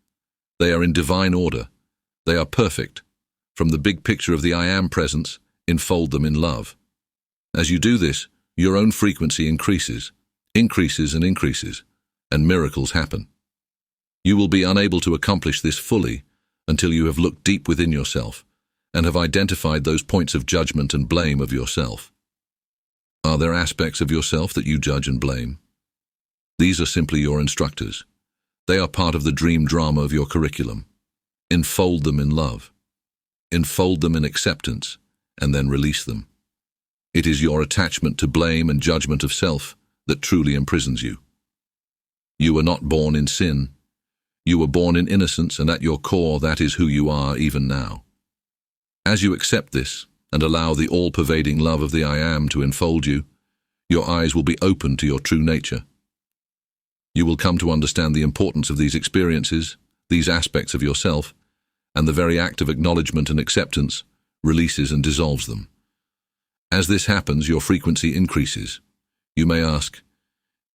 They are in divine order. They are perfect. From the big picture of the I am presence, enfold them in love. As you do this, your own frequency increases and miracles happen. You will be unable to accomplish this fully until you have looked deep within yourself and have identified those points of judgment and blame of yourself. Are there aspects of yourself that you judge and blame? These are simply your instructors. They are part of the dream drama of your curriculum. Enfold them in love. Enfold them in acceptance, and then release them. It is your attachment to blame and judgment of self that truly imprisons you. You were not born in sin. You were born in innocence, and at your core that is who you are even now. As you accept this and allow the all-pervading love of the I Am to enfold you, your eyes will be open to your true nature. You will come to understand the importance of these experiences, these aspects of yourself, and the very act of acknowledgement and acceptance releases and dissolves them. As this happens, your frequency increases. You may ask,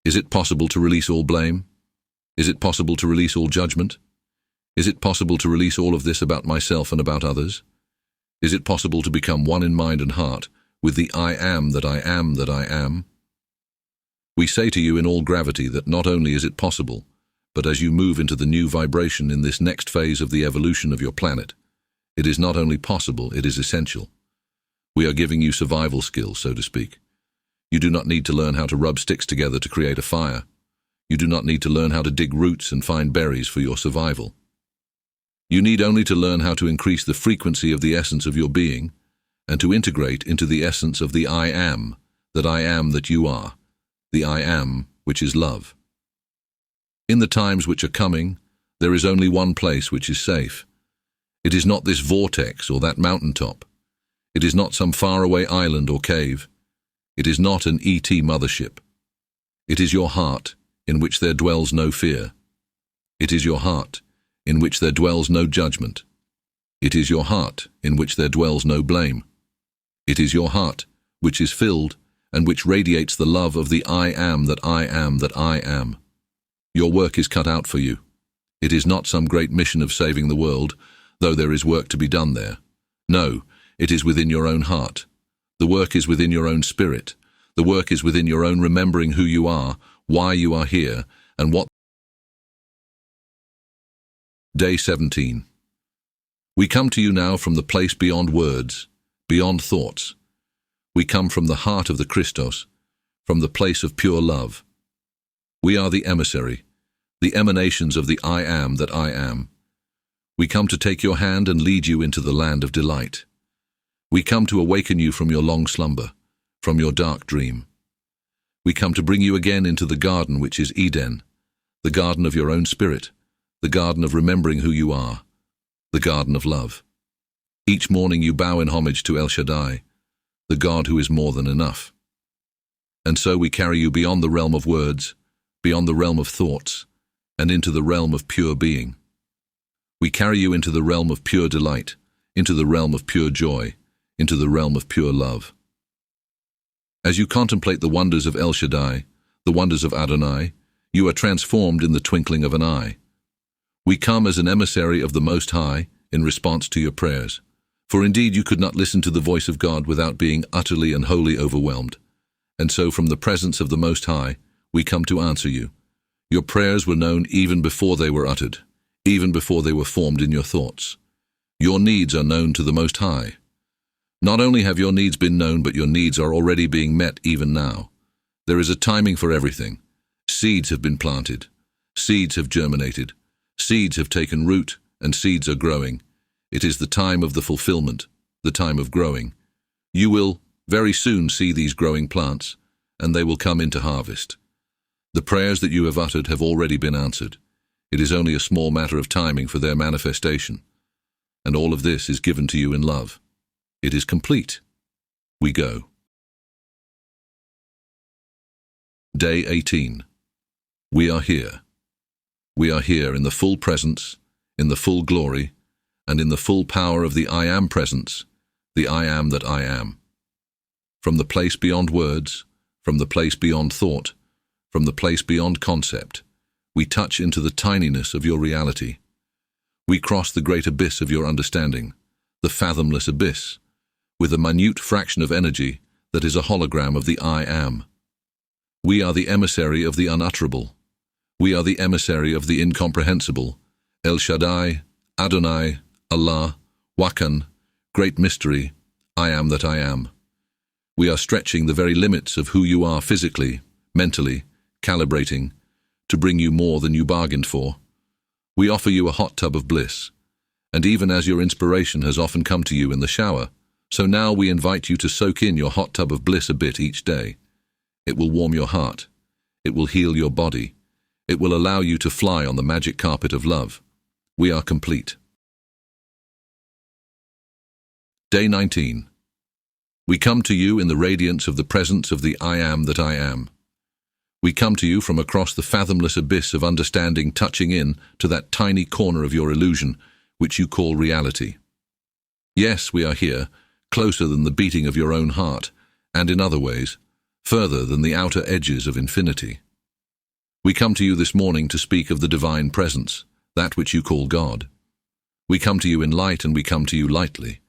is it possible to release all blame? Is it possible to release all judgment? Is it possible to release all of this about myself and about others? Is it possible to become one in mind and heart with the I am that I am that I am? We say to you in all gravity that not only is it possible, but as you move into the new vibration in this next phase of the evolution of your planet, it is not only possible, it is essential. We are giving you survival skills, so to speak. You do not need to learn how to rub sticks together to create a fire. You do not need to learn how to dig roots and find berries for your survival. You need only to learn how to increase the frequency of the essence of your being and to integrate into the essence of the I am that you are, the I am which is love. In the times which are coming, there is only one place which is safe. It is not this vortex or that mountaintop. It is not some faraway island or cave. It is not an ET mothership. It is your heart, in which there dwells no fear. It is your heart, in which there dwells no judgment. It is your heart, in which there dwells no blame. It is your heart, which is filled and which radiates the love of the I am that I am that I am. Your work is cut out for you. It is not some great mission of saving the world, though there is work to be done there. No, it is within your own heart. The work is within your own spirit. The work is within your own remembering who you are, why you are here, and what. Day 17. We come to you now from the place beyond words, beyond thoughts. We come from the heart of the Christos, from the place of pure love. We are the emissary, the emanations of the I am that I am. We come to take your hand and lead you into the land of delight. We come to awaken you from your long slumber, from your dark dream. We come to bring you again into the garden which is Eden, the garden of your own spirit, the garden of remembering who you are, the garden of love. Each morning you bow in homage to El Shaddai, the God who is more than enough. And so we carry you beyond the realm of words, beyond the realm of thoughts, and into the realm of pure being. We carry you into the realm of pure delight, into the realm of pure joy, into the realm of pure love. As you contemplate the wonders of El Shaddai, the wonders of Adonai, you are transformed in the twinkling of an eye. We come as an emissary of the Most High in response to your prayers. For indeed you could not listen to the voice of God without being utterly and wholly overwhelmed. And so from the presence of the Most High, we come to answer you. Your prayers were known even before they were uttered, even before they were formed in your thoughts. Your needs are known to the Most High. Not only have your needs been known, but your needs are already being met even now. There is a timing for everything. Seeds have been planted. Seeds have germinated. Seeds have taken root, and seeds are growing. It is the time of the fulfillment, the time of growing. You will very soon see these growing plants, and they will come into harvest. The prayers that you have uttered have already been answered. It is only a small matter of timing for their manifestation. And all of this is given to you in love. It is complete. We go. Day 18. We are here. We are here in the full presence, in the full glory, and in the full power of the I am presence, the I am that I am. From the place beyond words, from the place beyond thought, from the place beyond concept, we touch into the tininess of your reality. We cross the great abyss of your understanding, the fathomless abyss, with a minute fraction of energy that is a hologram of the I am. We are the emissary of the unutterable. We are the emissary of the incomprehensible, El Shaddai, Adonai, Allah, Wakan, Great Mystery, I am that I am. We are stretching the very limits of who you are physically, mentally, calibrating, to bring you more than you bargained for. We offer you a hot tub of bliss, and even as your inspiration has often come to you in the shower, so now we invite you to soak in your hot tub of bliss a bit each day. It will warm your heart. It will heal your body. It will allow you to fly on the magic carpet of love. We are complete. Day 19. We come to you in the radiance of the presence of the I am that I am. We come to you from across the fathomless abyss of understanding, touching in to that tiny corner of your illusion, which you call reality. Yes, we are here, closer than the beating of your own heart, and in other ways, further than the outer edges of infinity. We come to you this morning to speak of the divine presence, that which you call God. We come to you in light, and we come to you lightly.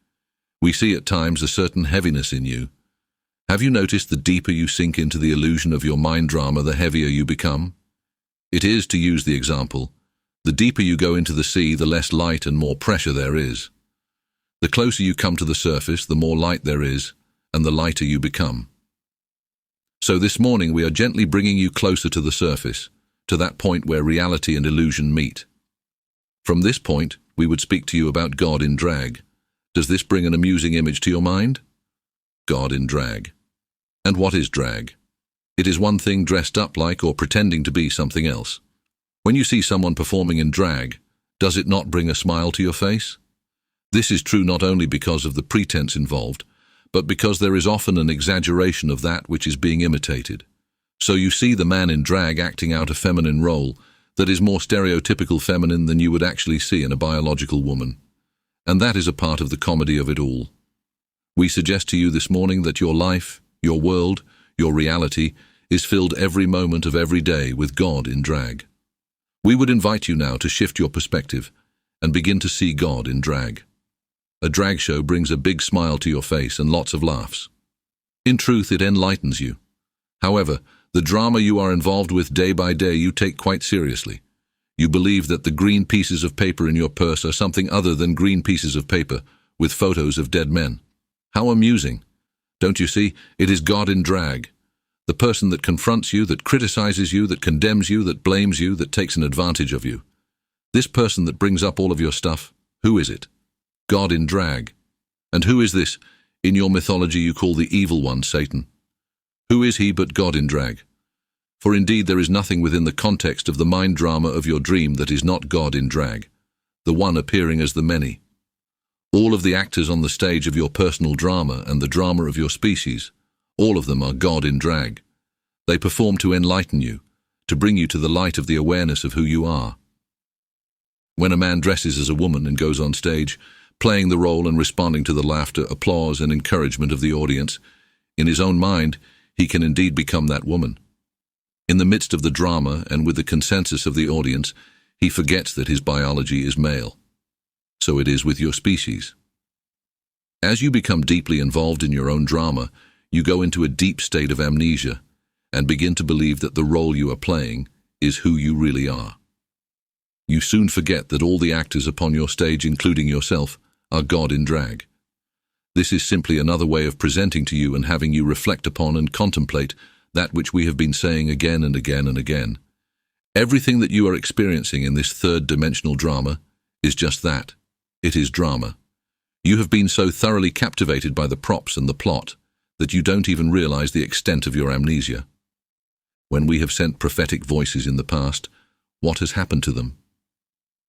We see at times a certain heaviness in you. Have you noticed the deeper you sink into the illusion of your mind drama, the heavier you become? It is, to use the example, the deeper you go into the sea, the less light and more pressure there is. The closer you come to the surface, the more light there is, and the lighter you become. So this morning we are gently bringing you closer to the surface, to that point where reality and illusion meet. From this point, we would speak to you about God in drag. Does this bring an amusing image to your mind? God in drag. And what is drag? It is one thing dressed up like or pretending to be something else. When you see someone performing in drag, does it not bring a smile to your face? This is true not only because of the pretense involved, but because there is often an exaggeration of that which is being imitated. So you see the man in drag acting out a feminine role that is more stereotypical feminine than you would actually see in a biological woman. And that is a part of the comedy of it all. We suggest to you this morning that your life, your world, your reality is filled every moment of every day with God in drag. We would invite you now to shift your perspective and begin to see God in drag. A drag show brings a big smile to your face and lots of laughs. In truth, it enlightens you. However, the drama you are involved with day by day you take quite seriously. You believe that the green pieces of paper in your purse are something other than green pieces of paper with photos of dead men. How amusing. Don't you see? It is God in drag. The person that confronts you, that criticizes you, that condemns you, that blames you, that takes an advantage of you. This person that brings up all of your stuff, who is it? God in drag. And who is this, in your mythology you call the evil one, Satan? Who is he but God in drag? For indeed there is nothing within the context of the mind drama of your dream that is not God in drag, the one appearing as the many. All of the actors on the stage of your personal drama and the drama of your species, all of them are God in drag. They perform to enlighten you, to bring you to the light of the awareness of who you are. When a man dresses as a woman and goes on stage, playing the role and responding to the laughter, applause, and encouragement of the audience, in his own mind, he can indeed become that woman. In the midst of the drama and with the consensus of the audience, he forgets that his biology is male. So it is with your species. As you become deeply involved in your own drama, you go into a deep state of amnesia and begin to believe that the role you are playing is who you really are. You soon forget that all the actors upon your stage, including yourself, are God in drag. This is simply another way of presenting to you and having you reflect upon and contemplate that which we have been saying again and again and again. Everything that you are experiencing in this third-dimensional drama is just that. It is drama. You have been so thoroughly captivated by the props and the plot that you don't even realize the extent of your amnesia. When we have sent prophetic voices in the past, what has happened to them?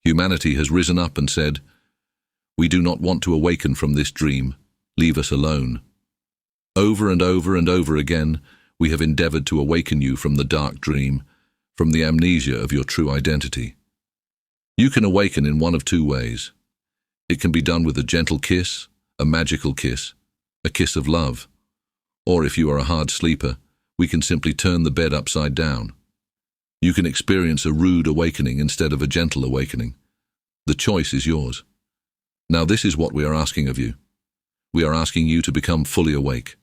Humanity has risen up and said, "We do not want to awaken from this dream. Leave us alone." Over and over and over again, we have endeavored to awaken you from the dark dream, from the amnesia of your true identity. You can awaken in one of two ways. It can be done with a gentle kiss, a magical kiss, a kiss of love. Or if you are a hard sleeper, we can simply turn the bed upside down. You can experience a rude awakening instead of a gentle awakening. The choice is yours. Now this is what we are asking of you. We are asking you to become fully awake.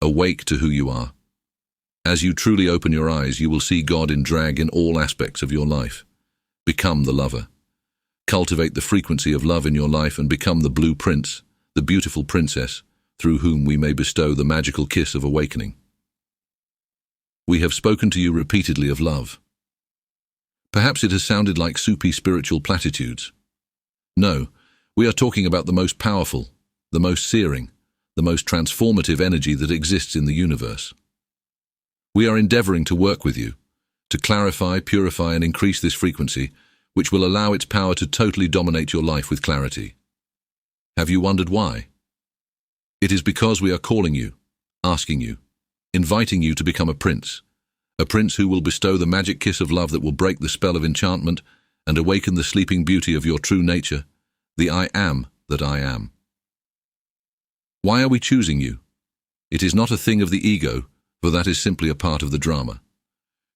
Awake to who you are. As you truly open your eyes, you will see God in drag in all aspects of your life. Become the lover. Cultivate the frequency of love in your life and become the blue prince, the beautiful princess, through whom we may bestow the magical kiss of awakening. We have spoken to you repeatedly of love. Perhaps it has sounded like soupy spiritual platitudes. No, we are talking about the most powerful, the most searing, the most transformative energy that exists in the universe. We are endeavoring to work with you, to clarify, purify, and increase this frequency, which will allow its power to totally dominate your life with clarity. Have you wondered why? It is because we are calling you, asking you, inviting you to become a prince who will bestow the magic kiss of love that will break the spell of enchantment and awaken the sleeping beauty of your true nature, the I am that I am. Why are we choosing you? It is not a thing of the ego, for that is simply a part of the drama.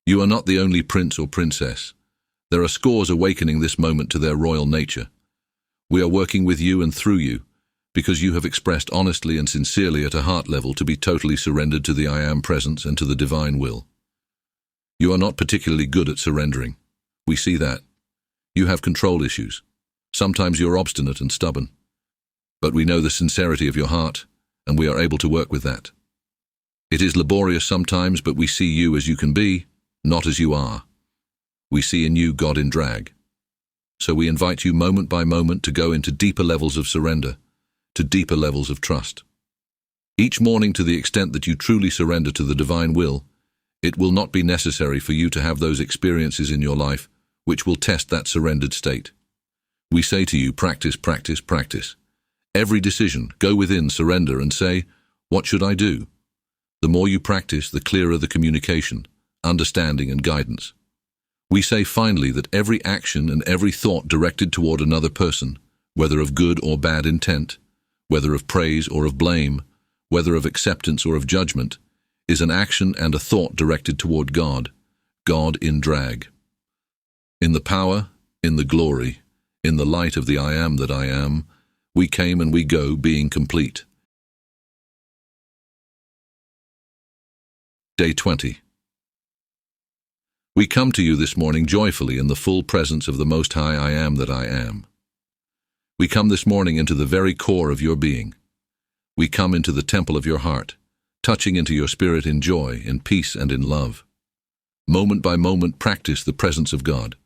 You are not the only prince or princess. There are scores awakening this moment to their royal nature. We are working with you and through you, because you have expressed honestly and sincerely at a heart level to be totally surrendered to the I Am presence and to the divine will. You are not particularly good at surrendering. We see that. You have control issues. Sometimes you're obstinate and stubborn. But we know the sincerity of your heart, and we are able to work with that. It is laborious sometimes, but we see you as you can be, not as you are. We see in you God in drag. So we invite you moment by moment to go into deeper levels of surrender, to deeper levels of trust. Each morning, to the extent that you truly surrender to the divine will, it will not be necessary for you to have those experiences in your life which will test that surrendered state. We say to you, practice, practice, practice. Every decision, go within, surrender, and say, what should I do? The more you practice, the clearer the communication, understanding, and guidance. We say finally that every action and every thought directed toward another person, whether of good or bad intent, whether of praise or of blame, whether of acceptance or of judgment, is an action and a thought directed toward God, God in drag. In the power, in the glory, in the light of the I am that I am, we came and we go, being complete. Day 20. We come to you this morning joyfully in the full presence of the Most High I Am that I am. We come this morning into the very core of your being. We come into the temple of your heart, touching into your spirit in joy, in peace, and in love. Moment by moment, practice the presence of God,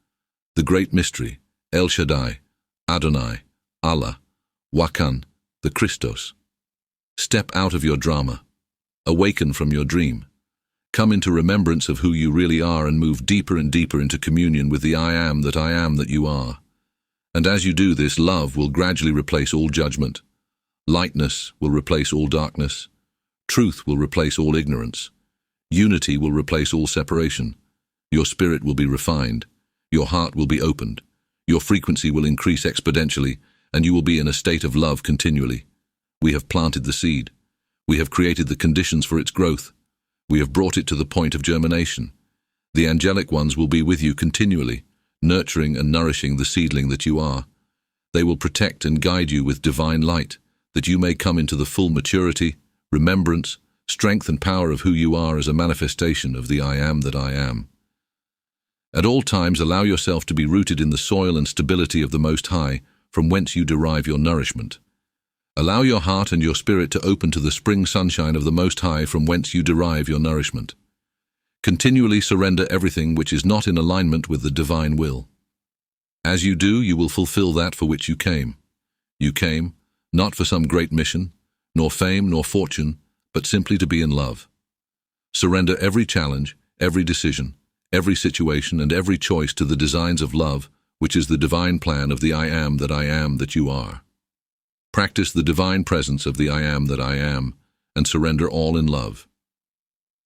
the great mystery, El Shaddai, Adonai, Allah, Wakan, the Christos. Step out of your drama. Awaken from your dream. Come into remembrance of who you really are and move deeper and deeper into communion with the I am that you are. And as you do this, love will gradually replace all judgment. Lightness will replace all darkness. Truth will replace all ignorance. Unity will replace all separation. Your spirit will be refined. Your heart will be opened. Your frequency will increase exponentially, and you will be in a state of love continually. We have planted the seed. We have created the conditions for its growth. We have brought it to the point of germination. The angelic ones will be with you continually, nurturing and nourishing the seedling that you are. They will protect and guide you with divine light, that you may come into the full maturity, remembrance, strength, and power of who you are as a manifestation of the I am that I am. At all times, allow yourself to be rooted in the soil and stability of the Most High, from whence you derive your nourishment. Allow your heart and your spirit to open to the spring sunshine of the Most High, from whence you derive your nourishment. Continually surrender everything which is not in alignment with the divine will. As you do, you will fulfill that for which you came. You came, not for some great mission, nor fame, nor fortune, but simply to be in love. Surrender every challenge, every decision, every situation, and every choice to the designs of love, which is the divine plan of the I am that you are. Practice the divine presence of the I am that I am, and surrender all in love.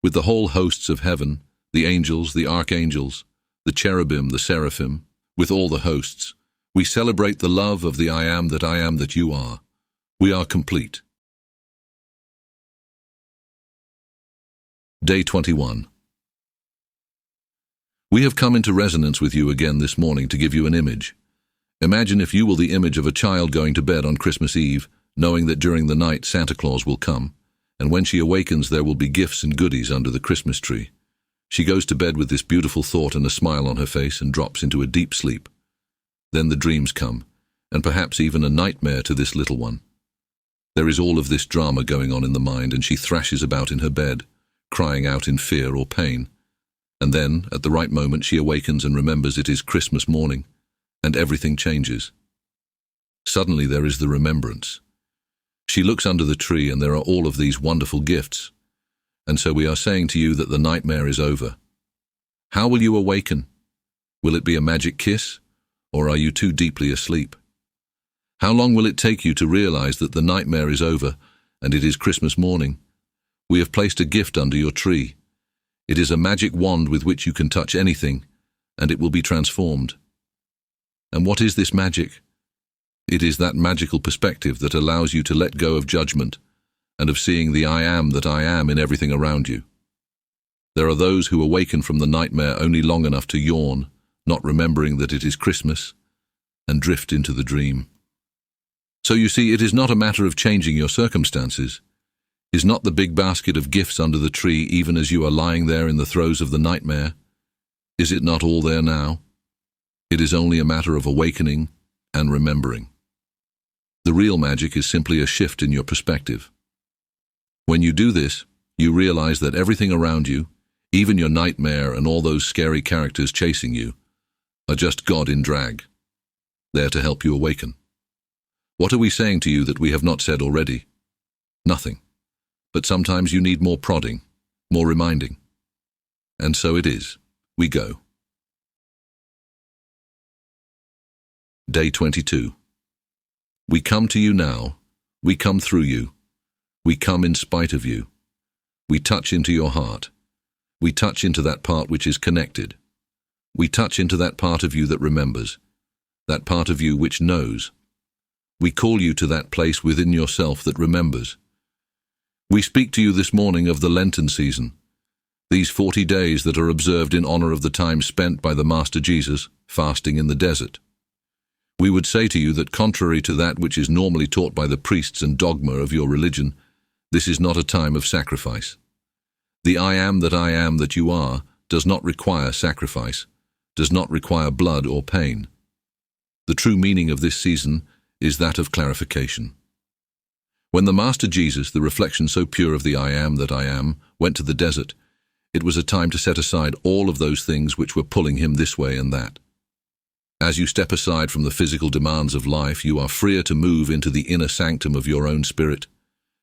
With the whole hosts of heaven, the angels, the archangels, the cherubim, the seraphim, with all the hosts, we celebrate the love of the I am that you are. We are complete. Day 21. We have come into resonance with you again this morning to give you an image. Imagine if you were the image of a child going to bed on Christmas Eve, knowing that during the night Santa Claus will come, and when she awakens there will be gifts and goodies under the Christmas tree. She goes to bed with this beautiful thought and a smile on her face and drops into a deep sleep. Then the dreams come, and perhaps even a nightmare to this little one. There is all of this drama going on in the mind, and she thrashes about in her bed, crying out in fear or pain. And then, at the right moment, she awakens and remembers it is Christmas morning, and everything changes. Suddenly there is the remembrance. She looks under the tree and there are all of these wonderful gifts. And so we are saying to you that the nightmare is over. How will you awaken? Will it be a magic kiss, or are you too deeply asleep? How long will it take you to realize that the nightmare is over and it is Christmas morning? We have placed a gift under your tree. It is a magic wand with which you can touch anything, and it will be transformed. And what is this magic? It is that magical perspective that allows you to let go of judgment and of seeing the I am that I am in everything around you. There are those who awaken from the nightmare only long enough to yawn, not remembering that it is Christmas, and drift into the dream. So you see, it is not a matter of changing your circumstances. Is not the big basket of gifts under the tree even as you are lying there in the throes of the nightmare? Is it not all there now? It is only a matter of awakening and remembering. The real magic is simply a shift in your perspective. When you do this, you realize that everything around you, even your nightmare and all those scary characters chasing you, are just God in drag, there to help you awaken. What are we saying to you that we have not said already? Nothing. But sometimes you need more prodding, more reminding. And so it is. We go. Day 22. We come to you now. We come through you. We come in spite of you. We touch into your heart. We touch into that part which is connected. We touch into that part of you that remembers, that part of you which knows. We call you to that place within yourself that remembers. We speak to you this morning of the Lenten season, these 40 days that are observed in honor of the time spent by the Master Jesus fasting in the desert. We would say to you that contrary to that which is normally taught by the priests and dogma of your religion, this is not a time of sacrifice. The I am that you are does not require sacrifice, does not require blood or pain. The true meaning of this season is that of clarification. When the Master Jesus, the reflection so pure of the I am that I am, went to the desert, it was a time to set aside all of those things which were pulling him this way and that. As you step aside from the physical demands of life, you are freer to move into the inner sanctum of your own spirit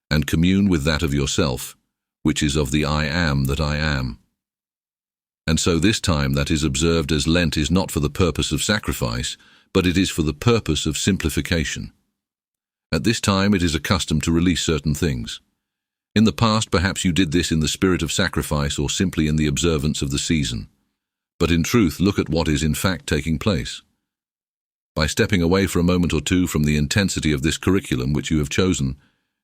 and commune with that of yourself, which is of the I am that I am. And so this time that is observed as Lent is not for the purpose of sacrifice, but it is for the purpose of simplification. At this time it is a custom to release certain things. In the past perhaps you did this in the spirit of sacrifice or simply in the observance of the season. But in truth, look at what is in fact taking place. By stepping away for a moment or two from the intensity of this curriculum which you have chosen,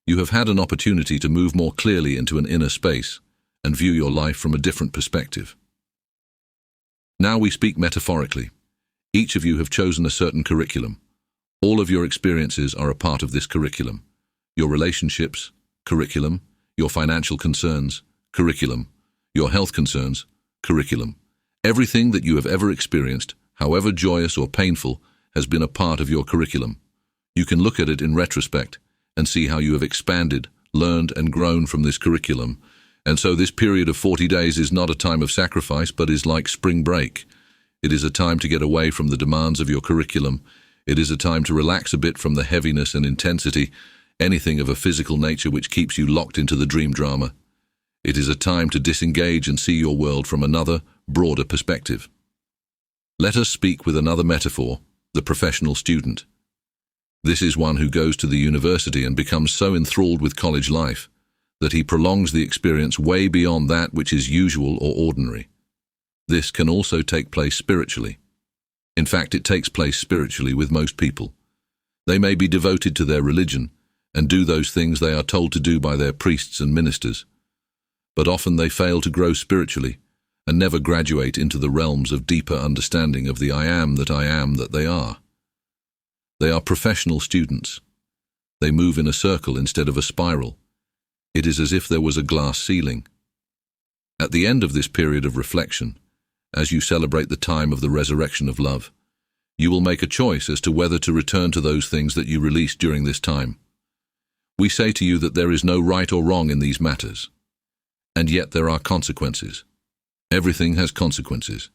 you have had an opportunity to move more clearly into an inner space and view your life from a different perspective. Now we speak metaphorically. Each of you have chosen a certain curriculum. All of your experiences are a part of this curriculum. Your relationships, curriculum. Your financial concerns, curriculum. Your health concerns, curriculum. Everything that you have ever experienced, however joyous or painful, has been a part of your curriculum. You can look at it in retrospect and see how you have expanded, learned, and grown from this curriculum. And so this period of 40 days is not a time of sacrifice, but is like spring break. It is a time to get away from the demands of your curriculum. It is a time to relax a bit from the heaviness and intensity, anything of a physical nature which keeps you locked into the dream drama. It is a time to disengage and see your world from another, broader perspective. Let us speak with another metaphor, the professional student. This is one who goes to the university and becomes so enthralled with college life that he prolongs the experience way beyond that which is usual or ordinary. This can also take place spiritually. In fact, it takes place spiritually with most people. They may be devoted to their religion and do those things they are told to do by their priests and ministers, but often they fail to grow spiritually and never graduate into the realms of deeper understanding of the I am that they are. They are professional students. They move in a circle instead of a spiral. It is as if there was a glass ceiling. At the end of this period of reflection, as you celebrate the time of the resurrection of love, you will make a choice as to whether to return to those things that you released during this time. We say to you that there is no right or wrong in these matters, and yet there are consequences. Everything has consequences.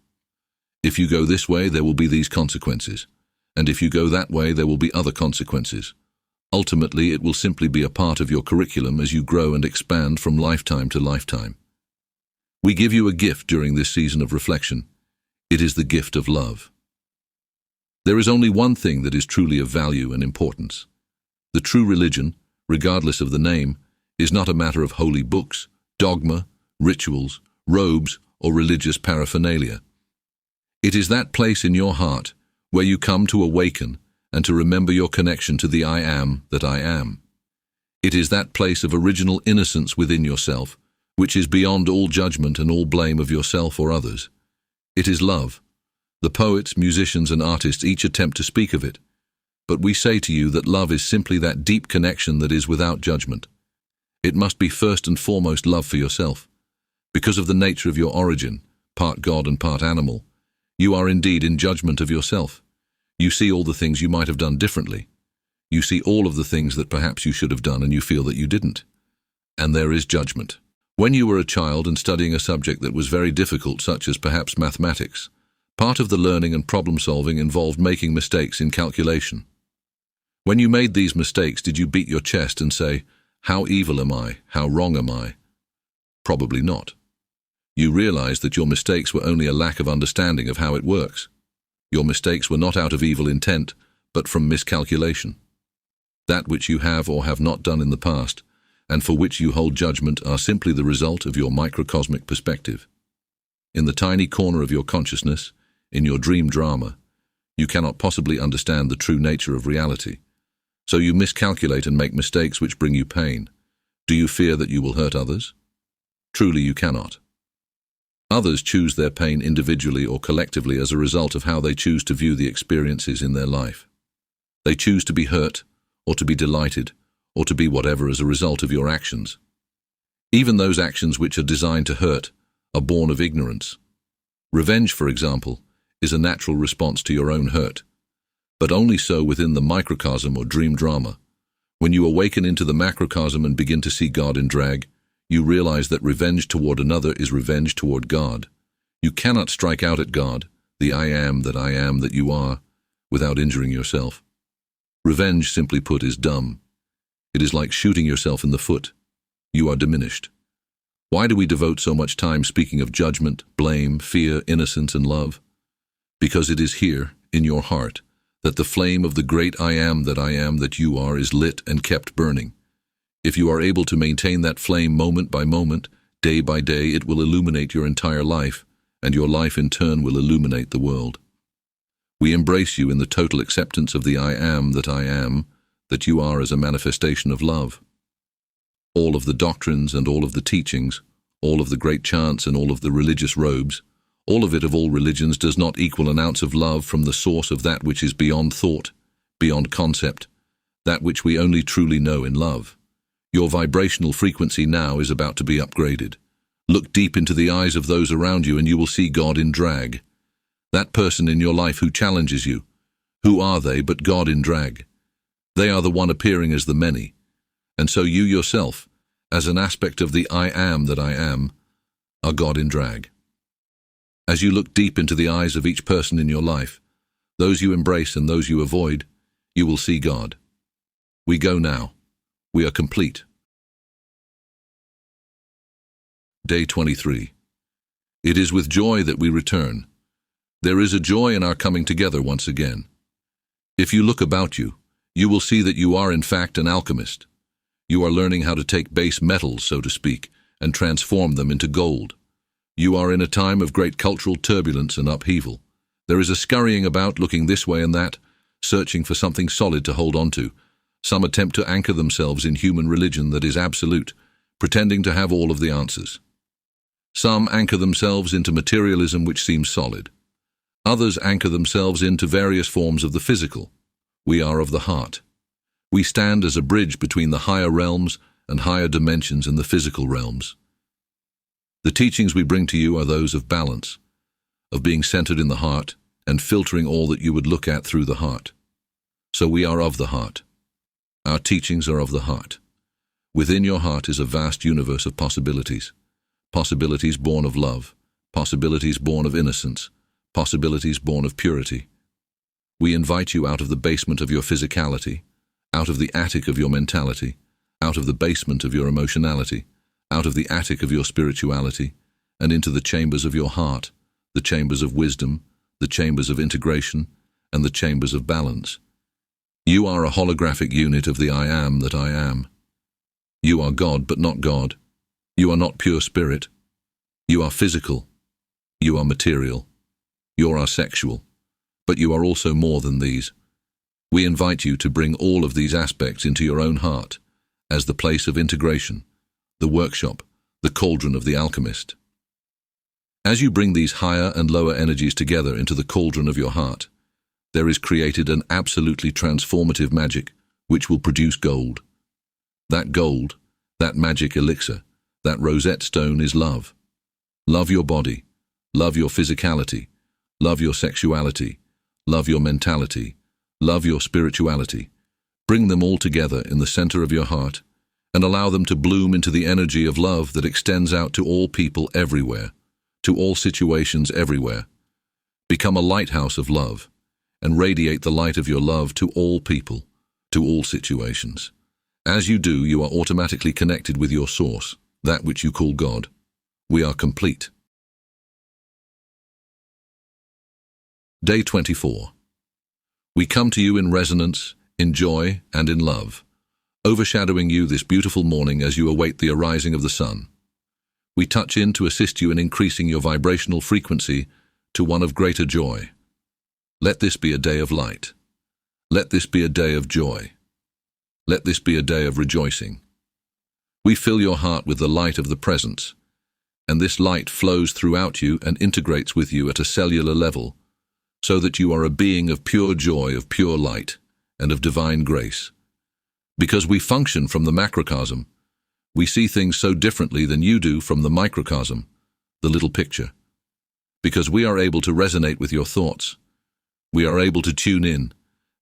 If you go this way, there will be these consequences, and if you go that way, there will be other consequences. Ultimately, it will simply be a part of your curriculum as you grow and expand from lifetime to lifetime. We give you a gift during this season of reflection. It is the gift of love. There is only one thing that is truly of value and importance. The true religion, regardless of the name, is not a matter of holy books, dogma, rituals, robes, or religious paraphernalia. It is that place in your heart where you come to awaken and to remember your connection to the I am that I am. It is that place of original innocence within yourself, which is beyond all judgment and all blame of yourself or others. It is love. The poets, musicians, and artists each attempt to speak of it, but we say to you that love is simply that deep connection that is without judgment. It must be first and foremost love for yourself. Because of the nature of your origin, part God and part animal, you are indeed in judgment of yourself. You see all the things you might have done differently. You see all of the things that perhaps you should have done and you feel that you didn't. And there is judgment. When you were a child and studying a subject that was very difficult, such as perhaps mathematics, part of the learning and problem-solving involved making mistakes in calculation. When you made these mistakes, did you beat your chest and say, "How evil am I? How wrong am I?" Probably not. You realized that your mistakes were only a lack of understanding of how it works. Your mistakes were not out of evil intent, but from miscalculation. That which you have or have not done in the past, and for which you hold judgment, are simply the result of your microcosmic perspective. In the tiny corner of your consciousness, in your dream drama, you cannot possibly understand the true nature of reality. So you miscalculate and make mistakes which bring you pain. Do you fear that you will hurt others? Truly you cannot. Others choose their pain individually or collectively as a result of how they choose to view the experiences in their life. They choose to be hurt, or to be delighted, or to be whatever as a result of your actions. Even those actions which are designed to hurt are born of ignorance. Revenge, for example, is a natural response to your own hurt, but only so within the microcosm or dream drama. When you awaken into the macrocosm and begin to see God in drag, you realize that revenge toward another is revenge toward God. You cannot strike out at God, the I am that you are, without injuring yourself. Revenge, simply put, is dumb. It is like shooting yourself in the foot. You are diminished. Why do we devote so much time speaking of judgment, blame, fear, innocence, and love? Because it is here, in your heart, that the flame of the great I am that you are is lit and kept burning. If you are able to maintain that flame moment by moment, day by day, it will illuminate your entire life, and your life in turn will illuminate the world. We embrace you in the total acceptance of the I am that you are as a manifestation of love. All of the doctrines and all of the teachings, all of the great chants and all of the religious robes, all of it of all religions does not equal an ounce of love from the source of that which is beyond thought, beyond concept, that which we only truly know in love. Your vibrational frequency now is about to be upgraded. Look deep into the eyes of those around you and you will see God in drag. That person in your life who challenges you, who are they but God in drag? They are the one appearing as the many, and so you yourself, as an aspect of the I am, are God in drag. As you look deep into the eyes of each person in your life, those you embrace and those you avoid, you will see God. We go now. We are complete. Day 23. It is with joy that we return. There is a joy in our coming together once again. If you look about you, you will see that you are in fact an alchemist. You are learning how to take base metals, so to speak, and transform them into gold. You are in a time of great cultural turbulence and upheaval. There is a scurrying about, looking this way and that, searching for something solid to hold on to. Some attempt to anchor themselves in human religion that is absolute, pretending to have all of the answers. Some anchor themselves into materialism which seems solid. Others anchor themselves into various forms of the physical. We are of the heart. We stand as a bridge between the higher realms and higher dimensions in the physical realms. The teachings we bring to you are those of balance, of being centered in the heart and filtering all that you would look at through the heart. So we are of the heart. Our teachings are of the heart. Within your heart is a vast universe of possibilities. Possibilities born of love, possibilities born of innocence, possibilities born of purity. We invite you out of the basement of your physicality, out of the attic of your mentality, out of the basement of your emotionality, out of the attic of your spirituality, and into the chambers of your heart, the chambers of wisdom, the chambers of integration, and the chambers of balance. You are a holographic unit of the I am that I am. You are God, but not God. You are not pure spirit. You are physical. You are material. You are sexual. But you are also more than these. We invite you to bring all of these aspects into your own heart as the place of integration, the workshop, the cauldron of the alchemist. As you bring these higher and lower energies together into the cauldron of your heart, there is created an absolutely transformative magic which will produce gold. That gold, that magic elixir, that rosette stone is love. Love your body, love your physicality, love your sexuality, love your mentality, love your spirituality. Bring them all together in the center of your heart and allow them to bloom into the energy of love that extends out to all people everywhere, to all situations everywhere. Become a lighthouse of love and radiate the light of your love to all people, to all situations. As you do, you are automatically connected with your source, that which you call God. We are complete. Day 24. We come to you in resonance, in joy, and in love, overshadowing you this beautiful morning as you await the arising of the sun. We touch in to assist you in increasing your vibrational frequency to one of greater joy. Let this be a day of light. Let this be a day of joy. Let this be a day of rejoicing. We fill your heart with the light of the presence, and this light flows throughout you and integrates with you at a cellular level, so that you are a being of pure joy, of pure light, and of divine grace. Because we function from the macrocosm, we see things so differently than you do from the microcosm, the little picture. Because we are able to resonate with your thoughts, we are able to tune in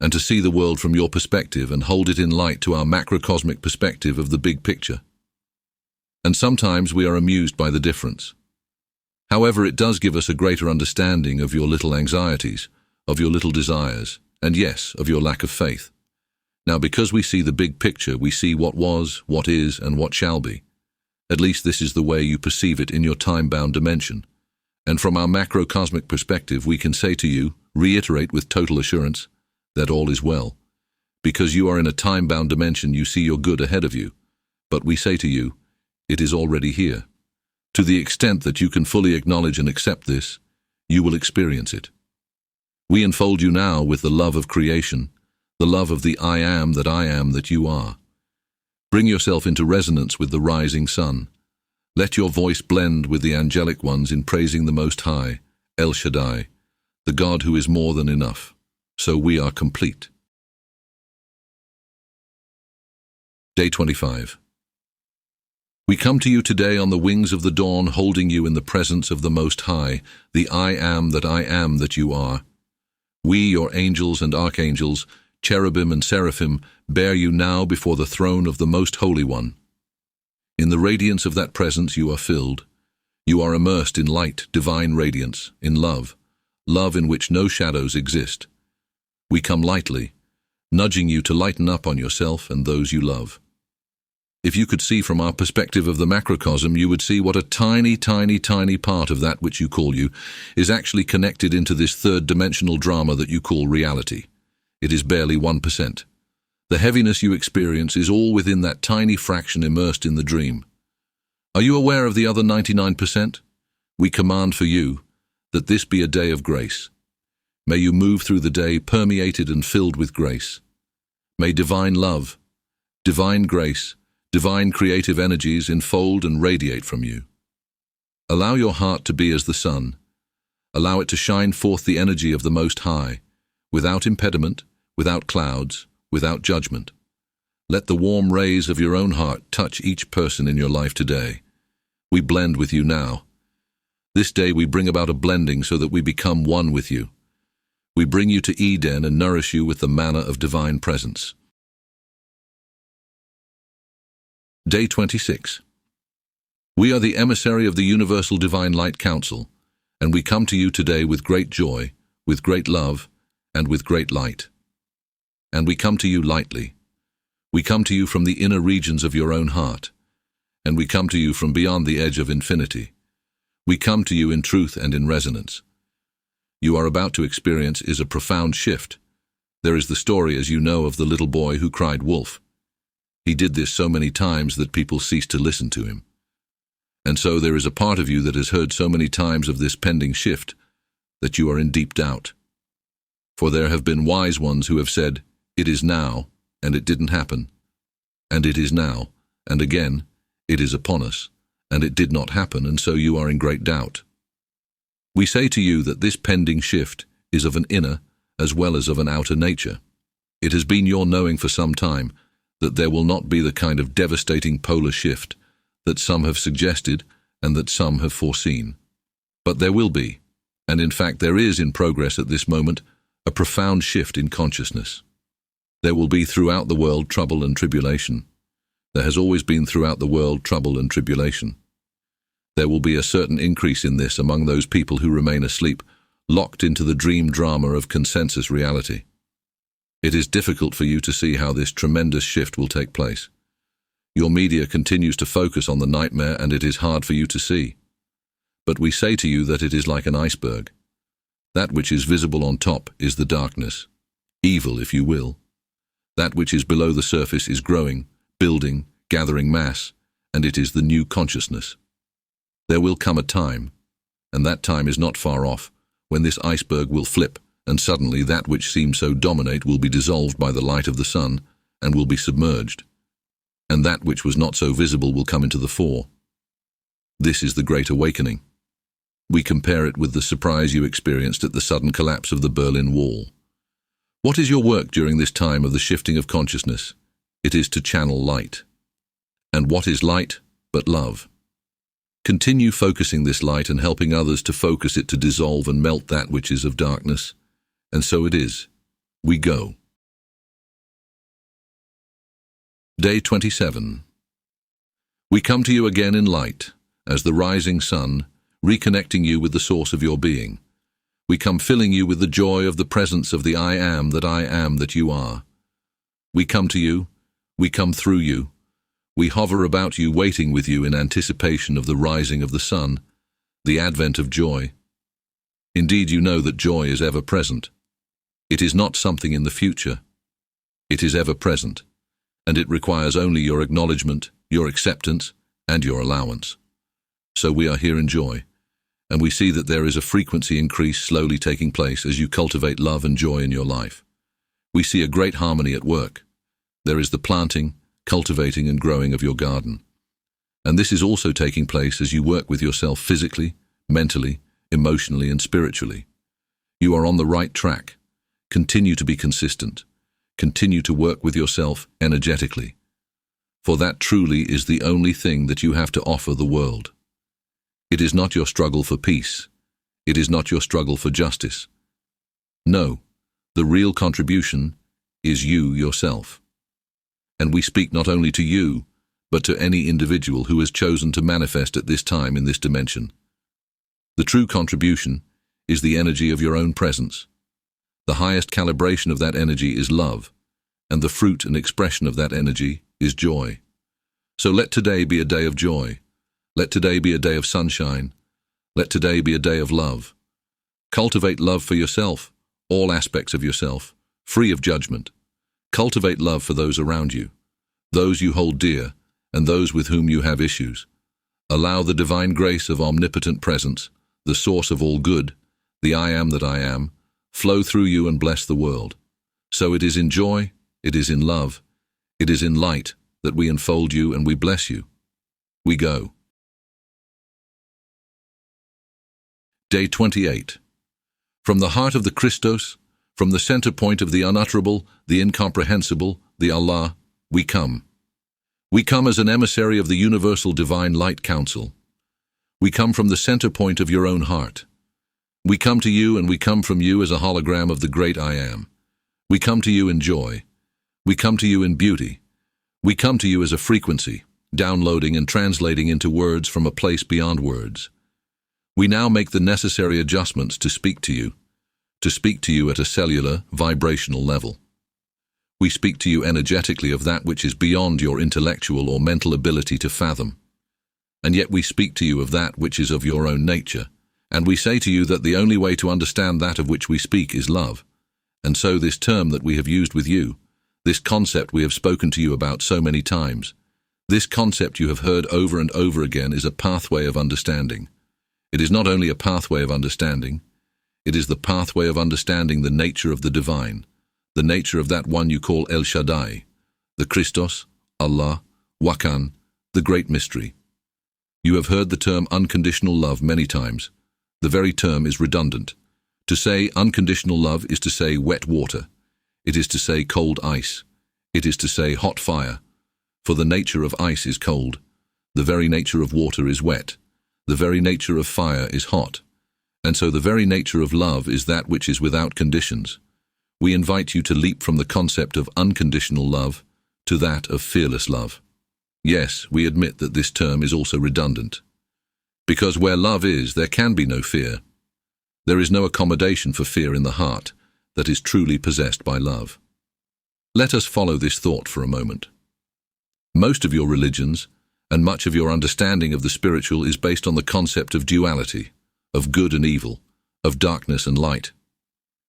and to see the world from your perspective and hold it in light to our macrocosmic perspective of the big picture. And sometimes we are amused by the difference. However, it does give us a greater understanding of your little anxieties, of your little desires, and yes, of your lack of faith. Now, because we see the big picture, we see what was, what is, and what shall be. At least this is the way you perceive it in your time-bound dimension. And from our macrocosmic perspective, we can say to you, reiterate with total assurance, that all is well. Because you are in a time-bound dimension, you see your good ahead of you. But we say to you, it is already here. To the extent that you can fully acknowledge and accept this, you will experience it. We enfold you now with the love of creation, the love of the I am that you are. Bring yourself into resonance with the rising sun. Let your voice blend with the angelic ones in praising the Most High, El Shaddai, the God who is more than enough. So we are complete. Day 25. We come to you today on the wings of the dawn, holding you in the presence of the Most High, the I am that you are. We, your angels and archangels, cherubim and seraphim, bear you now before the throne of the Most Holy One. In the radiance of that presence you are filled. You are immersed in light, divine radiance, in love, love in which no shadows exist. We come lightly, nudging you to lighten up on yourself and those you love. If you could see from our perspective of the macrocosm, you would see what a tiny, tiny, tiny part of that which you call you is actually connected into this third-dimensional drama that you call reality. It is barely 1%. The heaviness you experience is all within that tiny fraction immersed in the dream. Are you aware of the other 99%? We command for you that this be a day of grace. May you move through the day permeated and filled with grace. May divine love, divine grace, divine creative energies enfold and radiate from you. Allow your heart to be as the sun. Allow it to shine forth the energy of the Most High, without impediment, without clouds, without judgment. Let the warm rays of your own heart touch each person in your life today. We blend with you now. This day we bring about a blending so that we become one with you. We bring you to Eden and nourish you with the manna of divine presence. Day 26. We are the emissary of the Universal Divine Light Council, and we come to you today with great joy, with great love, and with great light. And we come to you lightly. We come to you from the inner regions of your own heart, and we come to you from beyond the edge of infinity. We come to you in truth and in resonance. You are about to experience is a profound shift. There is the story, as you know, of the little boy who cried wolf. He did this so many times that people ceased to listen to him. And so there is a part of you that has heard so many times of this pending shift that you are in deep doubt. For there have been wise ones who have said, "It is now," and it didn't happen. And it is now, and again, it is upon us, and it did not happen, and so you are in great doubt. We say to you that this pending shift is of an inner as well as of an outer nature. It has been your knowing for some time that there will not be the kind of devastating polar shift that some have suggested and that some have foreseen. But there will be, and in fact there is in progress at this moment, a profound shift in consciousness. There will be throughout the world trouble and tribulation. There has always been throughout the world trouble and tribulation. There will be a certain increase in this among those people who remain asleep, locked into the dream drama of consensus reality. It is difficult for you to see how this tremendous shift will take place. Your media continues to focus on the nightmare, and it is hard for you to see. But we say to you that it is like an iceberg. That which is visible on top is the darkness, evil if you will. That which is below the surface is growing, building, gathering mass, and it is the new consciousness. There will come a time, and that time is not far off, when this iceberg will flip, and suddenly that which seemed so dominate will be dissolved by the light of the sun, and will be submerged. And that which was not so visible will come into the fore. This is the Great Awakening. We compare it with the surprise you experienced at the sudden collapse of the Berlin Wall. What is your work during this time of the shifting of consciousness? It is to channel light. And what is light but love? Continue focusing this light and helping others to focus it to dissolve and melt that which is of darkness. And so it is. We go. Day 27. We come to you again in light, as the rising sun, reconnecting you with the source of your being. We come filling you with the joy of the presence of the I am that you are. We come to you, we come through you, we hover about you, waiting with you in anticipation of the rising of the sun, the advent of joy. Indeed, you know that joy is ever present. It is not something in the future. It is ever present, and it requires only your acknowledgement, your acceptance, and your allowance. So we are here in joy, and we see that there is a frequency increase slowly taking place as you cultivate love and joy in your life. We see a great harmony at work. There is the planting, cultivating, and growing of your garden. And this is also taking place as you work with yourself physically, mentally, emotionally, and spiritually. You are on the right track. Continue to be consistent. Continue to work with yourself energetically. For that truly is the only thing that you have to offer the world. It is not your struggle for peace. It is not your struggle for justice. No, the real contribution is you yourself. And we speak not only to you, but to any individual who has chosen to manifest at this time in this dimension. The true contribution is the energy of your own presence. The highest calibration of that energy is love, and the fruit and expression of that energy is joy. So let today be a day of joy. Let today be a day of sunshine. Let today be a day of love. Cultivate love for yourself, all aspects of yourself, free of judgment. Cultivate love for those around you, those you hold dear, and those with whom you have issues. Allow the divine grace of omnipotent presence, the source of all good, the I am that I am, flow through you and bless the world. So it is in joy, it is in love, it is in light that we enfold you and we bless you. We go. Day 28. From the heart of the Christos, from the center point of the unutterable, the incomprehensible, the Allah, we come. We come as an emissary of the Universal Divine Light Council. We come from the center point of your own heart. We come to you and we come from you as a hologram of the great I Am. We come to you in joy. We come to you in beauty. We come to you as a frequency, downloading and translating into words from a place beyond words. We now make the necessary adjustments to speak to you at a cellular, vibrational level. We speak to you energetically of that which is beyond your intellectual or mental ability to fathom. And yet we speak to you of that which is of your own nature. And we say to you that the only way to understand that of which we speak is love. And so this term that we have used with you, this concept we have spoken to you about so many times, this concept you have heard over and over again is a pathway of understanding. It is not only a pathway of understanding, it is the pathway of understanding the nature of the divine, the nature of that one you call El Shaddai, the Christos, Allah, Wakan, the great mystery. You have heard the term unconditional love many times. The very term is redundant. To say unconditional love is to say wet water. It is to say cold ice. It is to say hot fire. For the nature of ice is cold. The very nature of water is wet. The very nature of fire is hot. And so the very nature of love is that which is without conditions. We invite you to leap from the concept of unconditional love to that of fearless love. Yes, we admit that this term is also redundant. Because where love is, there can be no fear. There is no accommodation for fear in the heart that is truly possessed by love. Let us follow this thought for a moment. Most of your religions and much of your understanding of the spiritual is based on the concept of duality, of good and evil, of darkness and light.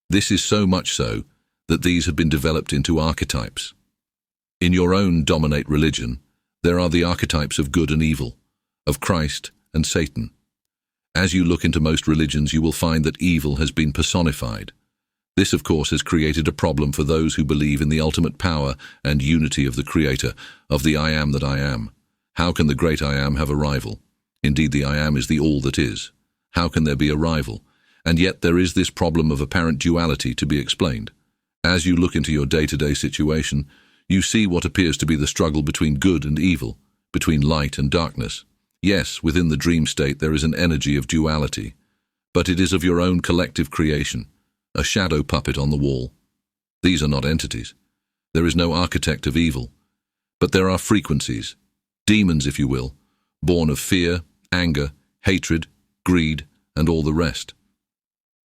This is so much so that these have been developed into archetypes. In your own dominate religion, there are the archetypes of good and evil, of Christ and Satan. As you look into most religions, you will find that evil has been personified. This, of course, has created a problem for those who believe in the ultimate power and unity of the Creator, of the I Am that I Am. How can the great I Am have a rival? Indeed, the I Am is the all that is. How can there be a rival? And yet there is this problem of apparent duality to be explained. As you look into your day-to-day situation, you see what appears to be the struggle between good and evil, between light and darkness. Yes, within the dream state there is an energy of duality, but it is of your own collective creation, a shadow puppet on the wall. These are not entities. There is no architect of evil, but there are frequencies, demons if you will, born of fear, anger, hatred, greed, and all the rest.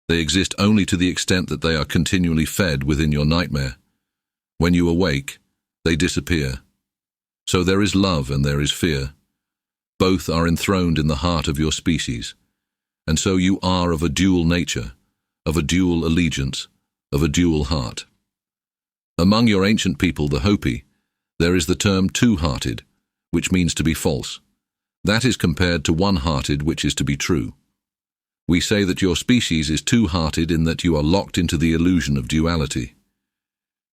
They exist only to the extent that they are continually fed within your nightmare. When you awake, they disappear. So there is love and there is fear. Both are enthroned in the heart of your species, and so you are of a dual nature, of a dual allegiance, of a dual heart. Among your ancient people, the Hopi, there is the term two-hearted, which means to be false. That is compared to one-hearted, which is to be true. We say that your species is two-hearted in that you are locked into the illusion of duality.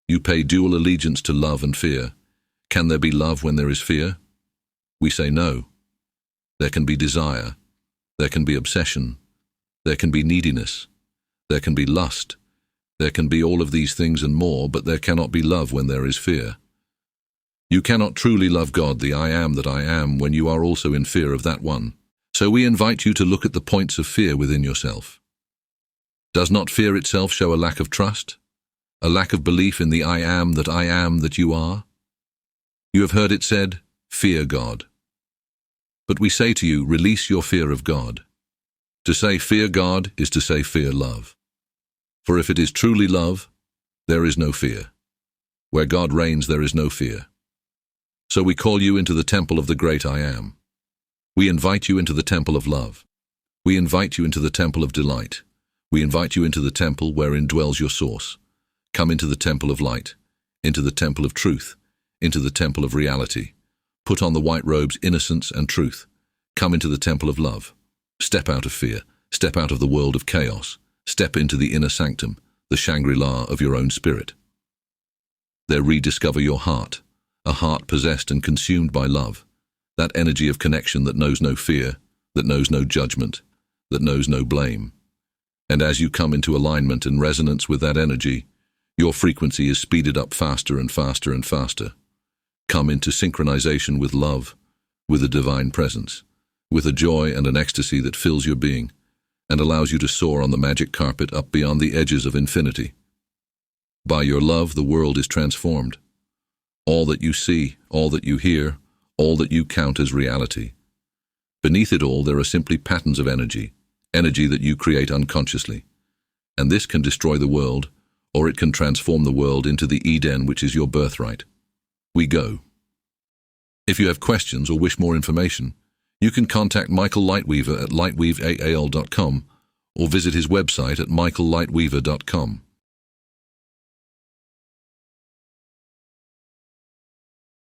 You pay dual allegiance to love and fear. Can there be love when there is fear? We say no. There can be desire. There can be obsession. There can be neediness. There can be lust. There can be all of these things and more, but there cannot be love when there is fear. You cannot truly love God, the I Am that I Am, when you are also in fear of that one. So we invite you to look at the points of fear within yourself. Does not fear itself show a lack of trust? A lack of belief in the I Am that you are? You have heard it said, fear God. But we say to you, release your fear of God. To say fear God is to say fear love. For if it is truly love, there is no fear. Where God reigns, there is no fear. So we call you into the temple of the great I Am. We invite you into the temple of love. We invite you into the temple of delight. We invite you into the temple wherein dwells your source. Come into the temple of light, into the temple of truth, into the temple of reality. Put on the white robes, innocence and truth. Come into the temple of love. Step out of fear. Step out of the world of chaos. Step into the inner sanctum, the Shangri-La of your own spirit. There rediscover your heart, a heart possessed and consumed by love, that energy of connection that knows no fear, that knows no judgment, that knows no blame. And as you come into alignment and resonance with that energy, your frequency is speeded up faster and faster and faster. Come into synchronization with love, with the divine presence, with a joy and an ecstasy that fills your being and allows you to soar on the magic carpet up beyond the edges of infinity. By your love, the world is transformed. All that you see, all that you hear, all that you count as reality. Beneath it all, there are simply patterns of energy that you create unconsciously. And this can destroy the world, or it can transform the world into the Eden which is your birthright. We go. If you have questions or wish more information, you can contact Michael Lightweaver at lightweaveaal.com or visit his website at michaellightweaver.com.